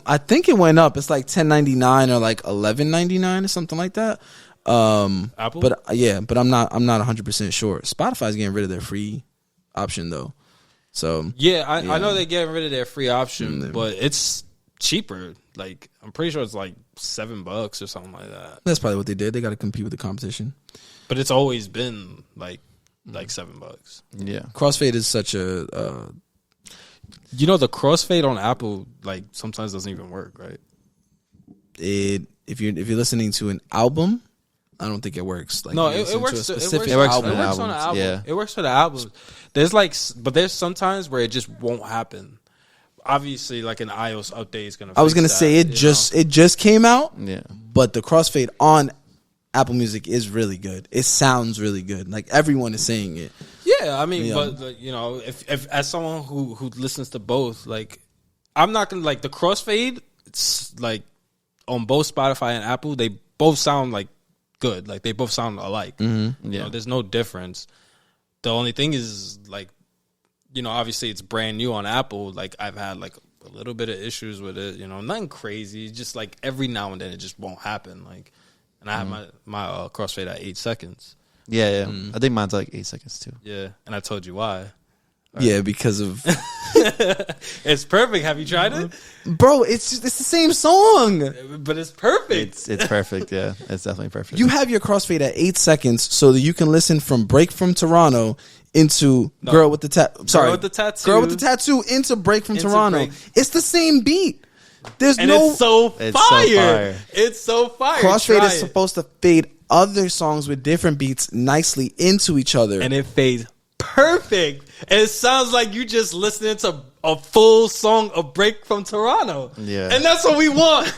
I think it went up. It's like $10.99 or like $11.99 or something like that. Apple, but I'm not 100% sure. Spotify's getting rid of their free option though. So I know they're getting rid of their free option, but it's cheaper. Like I'm pretty sure it's like $7 or something like that. That's probably what they did. They got to compete with the competition. But it's always been like $7. Yeah, Crossfade is such a. The Crossfade on Apple like sometimes doesn't even work, right? If you're listening to an album, I don't think it works. Like no, it works. It works on the album. Yeah, it works for the albums. There's sometimes where it just won't happen. Obviously, like an iOS update is gonna. I was gonna say it just came out. Yeah, but the Crossfade on Apple Music is really good. It sounds really good. Like everyone is saying it. Yeah, I mean, but if as someone who listens to both, like I'm not gonna like the Crossfade. It's like on both Spotify and Apple, they both sound like good. Like they both sound alike. Mm-hmm. Yeah, there's no difference. The only thing is like, obviously it's brand new on Apple. Like I've had like a little bit of issues with it. Nothing crazy. Just like every now and then it just won't happen. Like, and I have my Crossfade at 8 seconds. Yeah. I think mine's like 8 seconds too. Yeah, and I told you why. Yeah, because of it's perfect. Have you tried it, bro? It's the same song, but it's perfect. It's perfect. Yeah, it's definitely perfect. You have your Crossfade at 8 seconds so that you can listen from Break from Toronto into Girl with the Tattoo. Sorry, Girl with the Tattoo into Break from Toronto. It's the same beat. It's so fire. It's so fire. Crossfade is supposed to fade other songs with different beats nicely into each other. And it fades perfect. And it sounds like you just listening to a full song of Break from Toronto. Yeah. And that's what we want.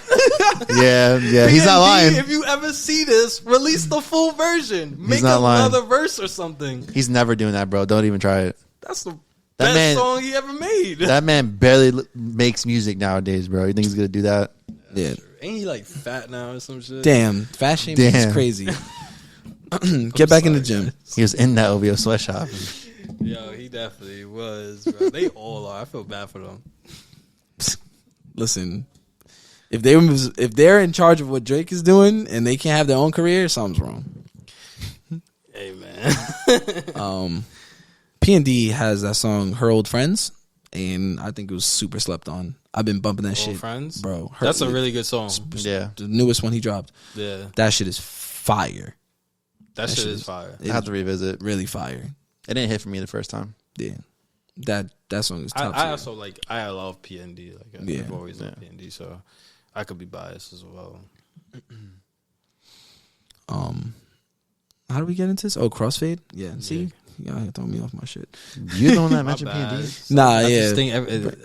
Yeah. He's not PND, lying. If you ever see this, release the full version. Make not lying. another verse or something. He's never doing that, bro. Don't even try it. That's the That best man- song he ever made. That man barely makes music nowadays, bro. You think he's gonna do that? Yeah. Ain't he like fat now or some shit? Damn, fat shaming is Damn. crazy. Get back in the gym. He was in that OVO sweatshop. Yo, he definitely was, bro. They all are. I feel bad for them. Listen, if they're in charge of what Drake is doing and they can't have their own career, something's wrong. Hey, man. P&D has that song "Her Old Friends," and I think it was super slept on. I've been bumping that shit, Friends? bro. That's a really good song. Yeah, the newest one he dropped. Yeah. That shit is fire. That shit is fire. I have to revisit. Really fire. It didn't hit for me the first time. Yeah, that song is top. I also like. I love PND. Like Yeah. I've always loved PND, so I could be biased as well. How do we get into this? Oh, Crossfade. Yeah. See, y'all throw me off my shit. You the one that My mentioned bad. P&D? Nah, I yeah.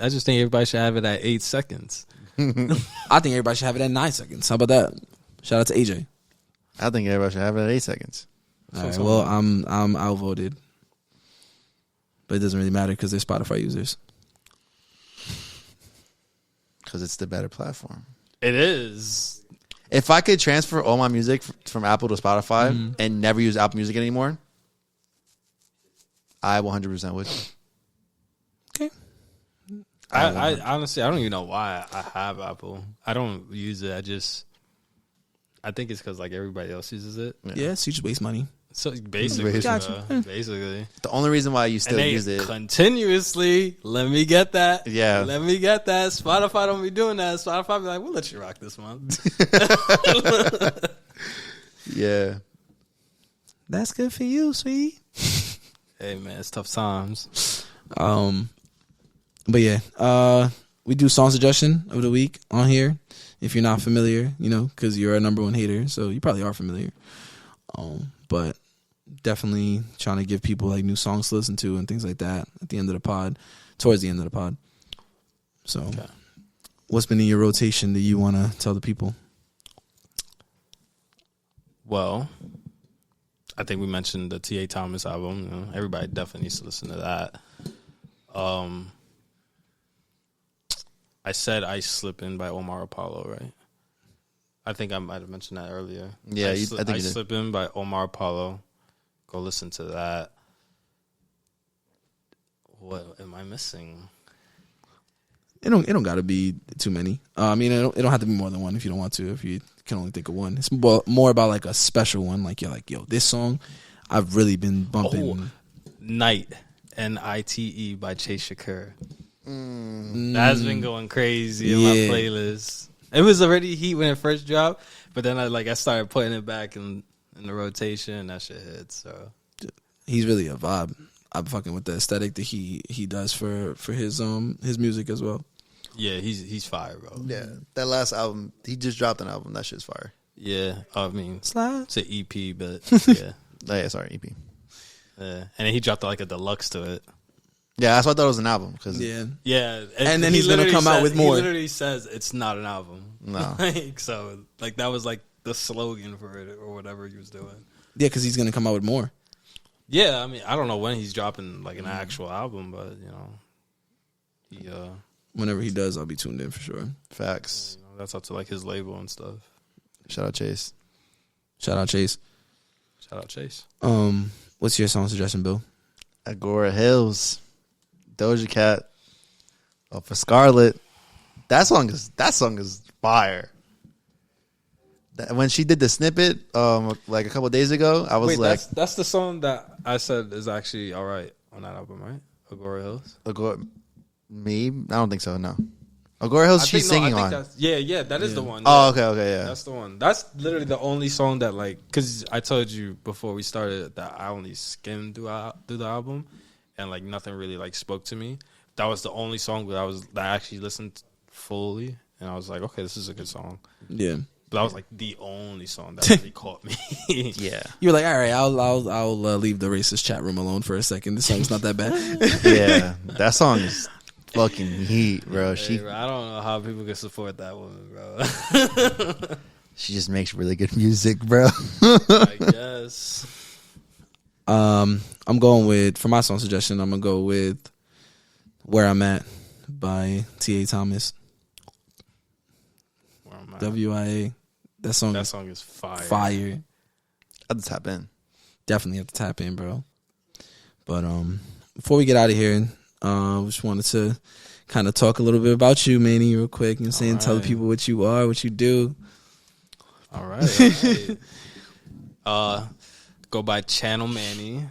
just think everybody should have it at 8 seconds. I think everybody should have it at 9 seconds. How about that? Shout out to AJ. I think everybody should have it at 8 seconds. All right, well, I'm outvoted, but it doesn't really matter because they're Spotify users. Because it's the better platform. It is. If I could transfer all my music from Apple to Spotify and never use Apple Music anymore, I 100% would. Okay. I honestly, I don't even know why I have Apple. I don't use it. I think it's because like everybody else uses it. Yeah, so you just waste money. So basically, Gotcha. basically, The only reason why you and still they use it. continuously let me get that. Yeah. let me get that. Spotify don't be doing that. Spotify be like, we'll let you rock this month. Yeah. That's good for you, sweet. Hey man, it's tough times. But yeah, we do song suggestion of the week on here. If you're not familiar, because you're a number one hater, so you probably are familiar. But definitely trying to give people like new songs to listen to and things like that at the end of the pod, towards the end of the pod. So, Okay. What's been in your rotation that you want to tell the people? Well, I think we mentioned the T.A. Thomas album. Everybody definitely needs to listen to that. I said "Ice Slippin'" by Omar Apollo, right? I think I might have mentioned that earlier. Yeah, I think you did. Slippin' by Omar Apollo. Go listen to that. What am I missing? It don't got to be too many. I mean, it don't have to be more than one if you don't want to. If you can only think of one, it's more about like a special one. Like you're like, yo, this song I've really been bumping. Night, Nite by Chase Shakur. That's been going crazy in my playlist. It was already heat when it first dropped, but then I started putting it back in the rotation, and that shit hits. So He's really a vibe. I'm fucking with the aesthetic that he does for his music as well. yeah, he's fire, bro. Yeah. That last album, he just dropped an album. That shit's fire. Yeah, I mean, Slide. it's an EP, but yeah, Oh, yeah, sorry, EP. and then he dropped like a deluxe to it. Yeah, that's why I thought it was an album. Cause Yeah, And then he he's gonna literally come out with more. He literally says it's not an album. No. So that was like the slogan for it or whatever he was doing. Yeah, because he's gonna come out with more. Yeah, I mean, I don't know when he's dropping like an actual album, but he Whenever he does, I'll be tuned in for sure. Facts. that's up to like his label and stuff. Shout out Chase. Shout out Chase. Shout out Chase. What's your song suggestion, Bill? Agora Hills. Doja Cat. For Scarlet. That song is fire. When she did the snippet, like a couple days ago, I was Wait, like, that's the song that I said is actually all right on that album, right? Agora Hills. Agora. Me? I don't think so. No. Agora Hills. She's singing on. that is the one. Oh, Yeah. okay, yeah. That's the one. That's literally the only song that because I told you before we started that I only skimmed through the album, and like nothing really like spoke to me. That was the only song that I actually listened fully, and I was like, okay, this is a good song. Yeah. But that was like the only song that really caught me. Yeah. You were like, all right, I'll leave the racist chat room alone for a second. This song's not that bad. Yeah. That song is fucking heat, bro. Hey, bro, I don't know how people can support that woman, bro. She just makes really good music, bro. I guess. I'm going with, for my song suggestion, I'm gonna go with "Where I'm At" by T.A. Thomas. Where am I? WIA. That song is fire. Fire. At the top end. Definitely have to tap in, bro. But before we get out of here, just wanted to kind of talk a little bit about you, Manny, real quick. You know what I'm saying? Tell the people what you are, what you do. All right. Go by Channel Manny.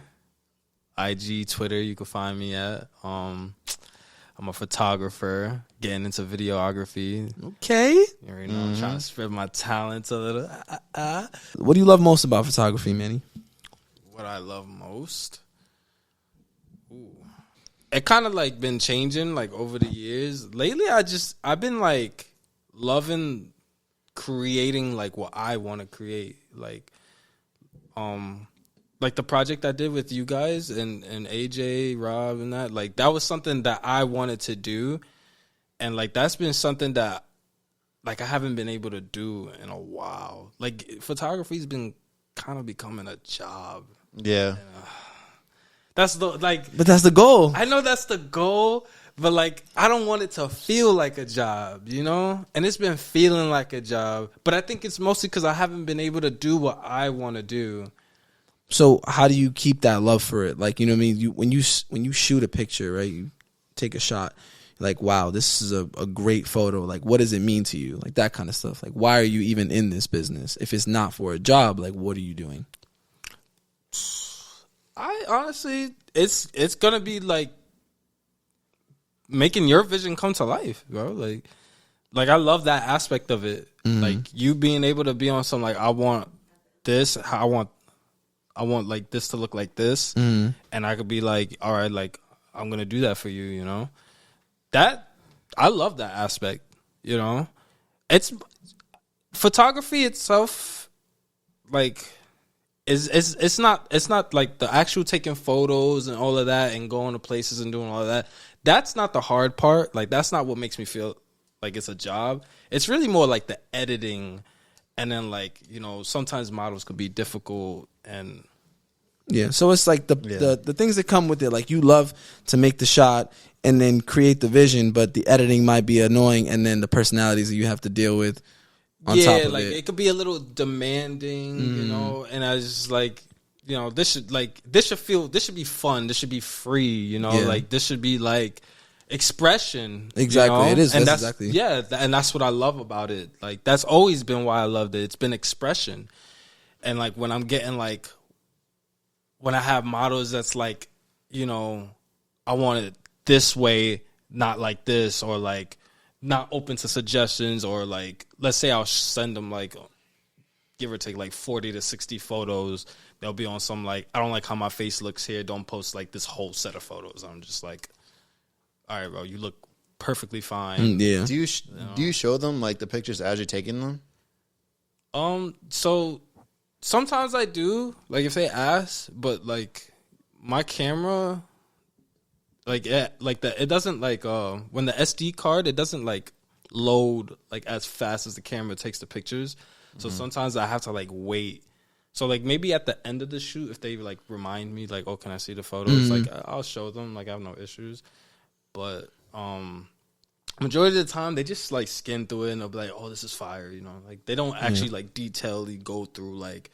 IG, Twitter, you can find me at. I'm a photographer, getting into videography. Okay. You already know, I'm trying to spread my talents a little. What do you love most about photography, Manny? What I love most? Ooh. It kind of like been changing like over the years. Lately, I've been like loving creating like what I want to create. Like the project I did with you guys and AJ, Rob, and that was something that I wanted to do. And like that's been something that like I haven't been able to do in a while. Like photography's been kind of becoming a job. Yeah. That's the like But that's the goal. I know that's the goal, but like I don't want it to feel like a job, you know? And it's been feeling like a job, but I think it's mostly cuz I haven't been able to do what I want to do. So how do you keep that love for it? Like, you know what I mean? When you shoot a picture, right? You take a shot, like, wow, this is a great photo. Like, what does it mean to you? Like that kind of stuff. Like, why are you even in this business? If it's not for a job, like, what are you doing? I honestly, it's gonna be like making your vision come to life, bro. Like I love that aspect of it. Like you being able to be on some like I want this, I want like this to look like this, and I could be like, all right, like I'm gonna do that for you, you know. That I love that aspect, you know. It's photography itself, like. It's not like the actual taking photos and all of that and going to places and doing all of that. That's not the hard part. Like that's not what makes me feel like it's a job. It's really more like the editing, and then like, you know, sometimes models could be difficult and Yeah. So it's like the things that come with it. Like you love to make the shot and then create the vision, but the editing might be annoying, and then the personalities that you have to deal with. On top of like it could be a little demanding, you know, and I was just like, you know, this should be fun, this should be free, you know, like this should be like expression. Exactly, you know? it is. And that's exactly. Yeah, and that's what I love about it. Like that's always been why I loved it. It's been expression, and like when I'm getting like when I have models that's like, you know, I want it this way, not like this, or like. Not open to suggestions, or like, let's say I'll send them like, give or take like 40 to 60 photos. They'll be on some like, I don't like how my face looks here. Don't post like this whole set of photos. I'm just like, all right, bro, you look perfectly fine. Yeah. Do you show them like the pictures as you're taking them? So sometimes I do, like if they ask, but like my camera. Like it doesn't like when the SD card, it doesn't like load like as fast as the camera takes the pictures. So sometimes I have to like wait. So like maybe at the end of the shoot, if they like remind me like, oh, can I see the photos? Like I'll show them. Like I have no issues. But majority of the time they just like skim through it and they'll be like, oh, this is fire, you know. Like they don't actually like detailedly go through like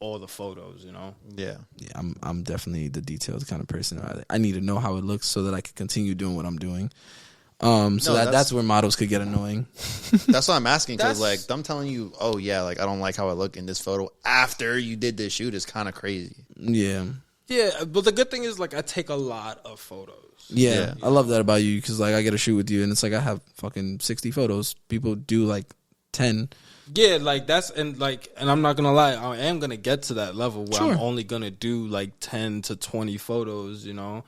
all the photos, you know. Yeah, I'm definitely the detailed kind of person. I need to know how it looks so that I can continue doing what I'm doing. That's where models could get annoying. That's what I'm asking, because like I'm telling you, oh yeah, like I don't like how I look in this photo after you did this shoot is kind of crazy. Yeah, but the good thing is like I take a lot of photos. Yeah. I love that about you, because like I get a shoot with you and it's like I have fucking 60 photos. People do like 10. Yeah, like that's and I'm not gonna lie, I am gonna get to that level where I'm only gonna do like 10 to 20 photos, you know.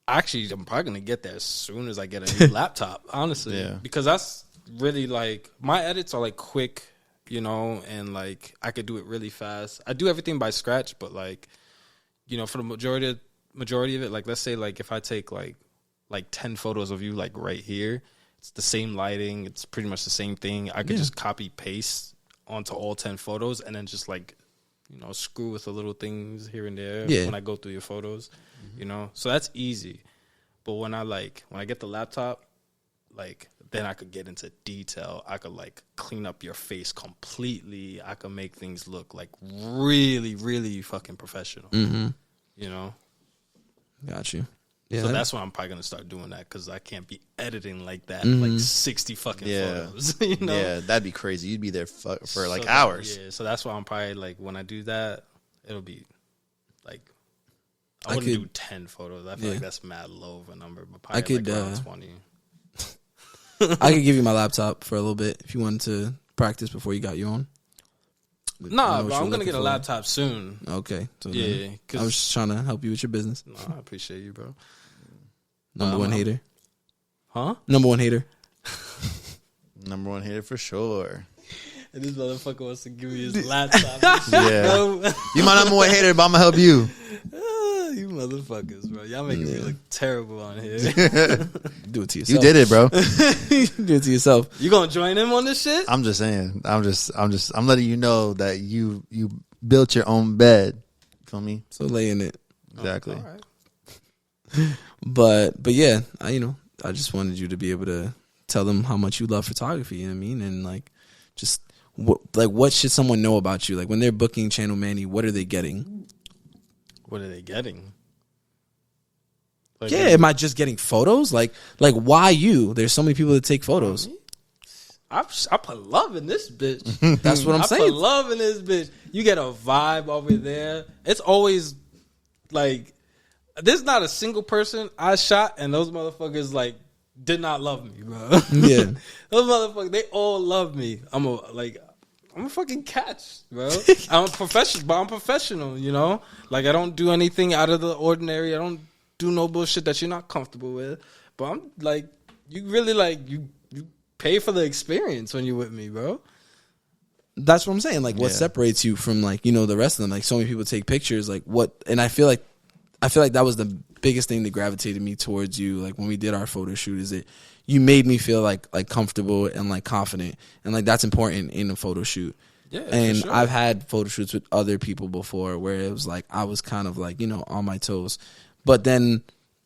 Actually, I'm probably gonna get there as soon as I get a new laptop, honestly. Yeah. Because that's really like my edits are like quick. you know, and like I could do it really fast. I do everything by scratch, but like, you know, for the majority of it, like let's say like if I take like 10 photos of you like right here, it's the same lighting, it's pretty much the same thing. I could just copy paste onto all 10 photos and then just like, you know, screw with the little things here and there when I go through your photos, you know. So that's easy. But when I get the laptop, like then I could get into detail. I could like clean up your face completely. I could make things look like really, really fucking professional. You know. Got you. Yeah. So that's why I'm probably gonna start doing that because I can't be editing like that, like 60 fucking photos. You know? Yeah, that'd be crazy. You'd be there for like hours. Yeah, so that's why I'm probably like when I do that, it'll be like I wouldn't do 10 photos. I feel like that's mad low of a number, but probably like around 20. I could give you my laptop for a little bit if you wanted to practice before you got your own. Nah, bro, I'm gonna get a laptop soon. Okay, so yeah, I was just trying to help you with your business. No, I appreciate you, bro. Number one hater, huh? Number one hater. Number one hater for sure. And this motherfucker wants to give me his laptop. Yeah, you my number one hater, but I'm gonna help you. You motherfuckers, bro. Y'all making me look terrible on here. Do it to yourself. You did it, bro. Do it to yourself. You gonna join him on this shit? I'm just saying. I'm letting you know that you built your own bed. Feel me? So lay in it. Exactly. All right. But yeah, I just wanted you to be able to tell them how much you love photography. You know what I mean? And like, just what should someone know about you? Like when they're booking Channel Manny, what are they getting? What are they getting? Like, Yeah, am I just getting photos? Like why you? There's so many people that take photos. I put love in this bitch. That's what I'm I saying. put love in this bitch. You get a vibe over there. It's always like there's not a single person I shot and those motherfuckers like did not love me, bro. Yeah. Those motherfuckers, they all love me. I'm a fucking catch, bro. I'm professional, you know? Like I don't do anything out of the ordinary. I don't do no bullshit that you're not comfortable with. But I'm like, you really like you pay for the experience when you're with me, bro. That's what I'm saying. Like, what separates you from like, the rest of them? Like, so many people take pictures. Like, what? And I feel like that was the biggest thing that gravitated me towards you. Like when we did our photo shoot, is that you made me feel like comfortable and like confident, and like that's important in a photo shoot. Yeah, and for sure. I've had photo shoots with other people before where it was like I was kind of like on my toes, but then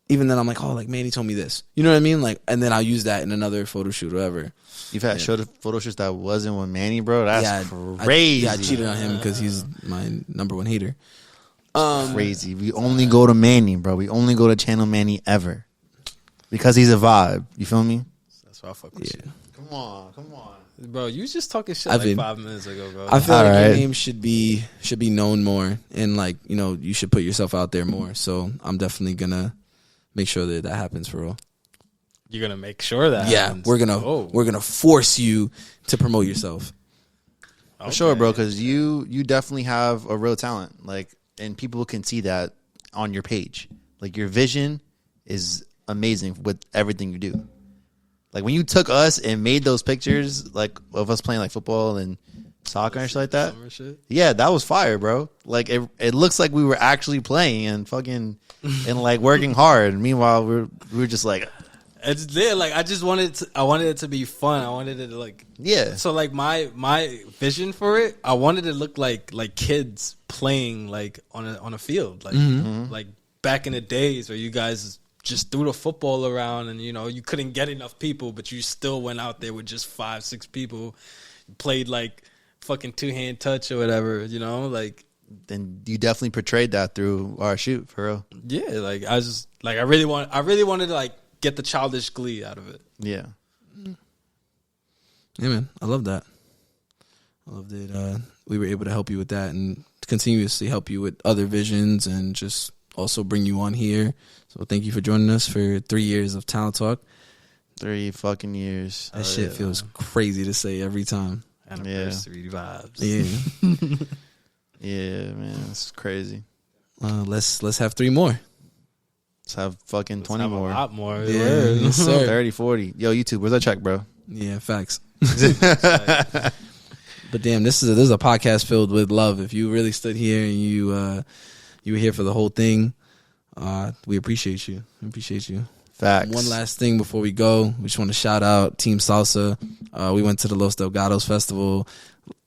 even then I'm like, oh, like Manny told me this, you know what I mean? Like, and then I'll use that in another photo shoot or whatever. You've had photo shoots that wasn't with Manny, bro. That's crazy. I cheated on him because he's my number one hater. Crazy. We only go to Manny, bro. We only go to Channel Manny ever because he's a vibe. You feel me? That's why I fuck with you. Come on. Bro, you was just talking shit Evan, like 5 minutes ago, bro. I feel like your name should be known more, and like you should put yourself out there more. So I'm definitely gonna make sure that happens for real. You're gonna make sure that happens. we're gonna force you to promote yourself. For sure, bro, because you definitely have a real talent, like, and people can see that on your page. Like, your vision is amazing with everything you do. Like, when you took us and made those pictures, like, of us playing, like, football and soccer and shit like that, yeah, that was fire, bro. Like, it looks like we were actually playing and fucking and, like, working hard. Meanwhile, we were just, like... It's there. Like I wanted it to be fun. I wanted it to like So like my vision for it, I wanted it to look like kids playing like on a field, like like back in the days where you guys just threw the football around and you couldn't get enough people, but you still went out there with just 5-6 people, played like fucking 2-hand touch or whatever, like. Then you definitely portrayed that through our shoot, for real. Yeah, like I just like I really wanted to like get the childish glee out of it. Yeah. Yeah, man. I love that. I love that we were able to help you with that and continuously help you with other visions and just also bring you on here. So thank you for joining us for 3 years of Talent Talk. 3 fucking years. That shit feels crazy to say every time. Anniversary vibes. Yeah. Yeah, man. It's crazy. Let's have 3 more. Let's have fucking 20 more. A lot more. Yeah, yes, sir. 30, 40. Yo, YouTube, where's that check, bro? Yeah, facts. But damn, this is a podcast filled with love. If you really stood here and you were here for the whole thing, we appreciate you. We appreciate you. Facts. One last thing before we go, we just want to shout out Team Salsa. We went to the Los Delgados Festival.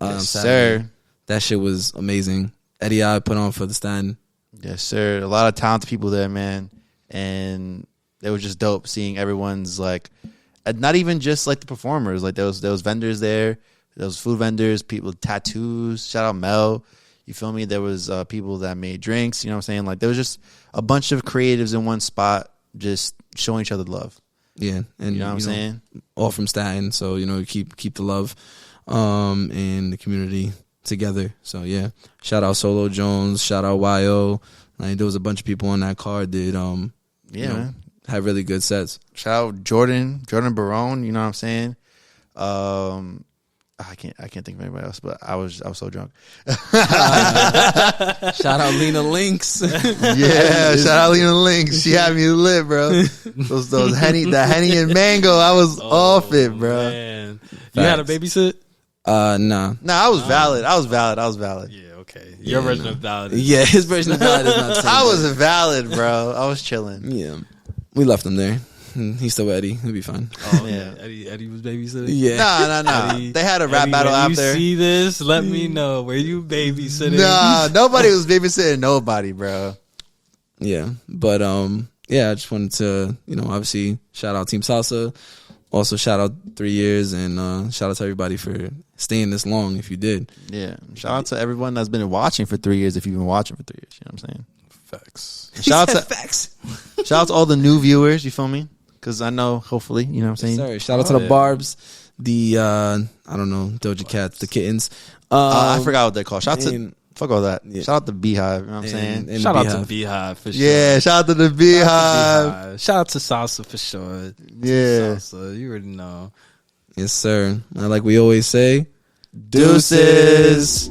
Yes, Saturday. sir. That shit was amazing. Eddie I put on for the stand. Yes, sir. A lot of talented people there, man. And it was just dope seeing everyone's like, not even just like the performers. Like there was vendors there. There was food vendors, people with tattoos. Shout out Mel. You feel me? There was people that made drinks. You know what I'm saying? Like there was just a bunch of creatives in one spot, just showing each other love. Yeah, and You know what I'm saying? All from Staten, so keep the love, and the community together. So yeah, shout out Solo Jones, shout out YO. Like there was a bunch of people on that card that Man. had really good sets. Shout out Jordan Barone. You know what I'm saying? I can't think of anybody else, but I was so drunk. Shout out Lena Lynx. Yeah, shout out Lena Links. She had me lit, bro. Those Henny and mango. I was off it, bro. Man. You had a babysit? Nah. Nah, I was valid. I was valid. Yeah, okay. Your version of valid. Yeah, his version of that is not the same. I was valid, bro. I was chilling. Yeah, we left him there. He's still with Eddie. He'll be fine. Oh, Yeah. yeah. Eddie was babysitting? Yeah. Nah. Eddie- They had a rap Eddie, battle when after. you see this, let me know. Were you babysitting? Nah, nobody was babysitting nobody, bro. Yeah, but I just wanted to, obviously shout out Team Salsa. Also shout out 3 years, and shout out to everybody for staying this long if you did. Yeah. Shout out to everyone that's been watching for 3 years if you've been watching for 3 years. You know what I'm saying? Facts. Shout out to facts. shout out to all the new viewers, you feel me? Because I know, hopefully, you know what I'm saying? Sorry, shout out to the Barbs, the I don't know, Doja Cats, the kittens. I forgot what they're called. Shout out to and- fuck all that. Yeah. Shout out to Beehive, you know what I'm saying? and Shout the out Beehive. to Beehive for sure. Yeah, shout out to the Beehive. Shout out to Salsa for sure. Yeah. Salsa, you already know. Yes, sir. And like we always say, Deuces.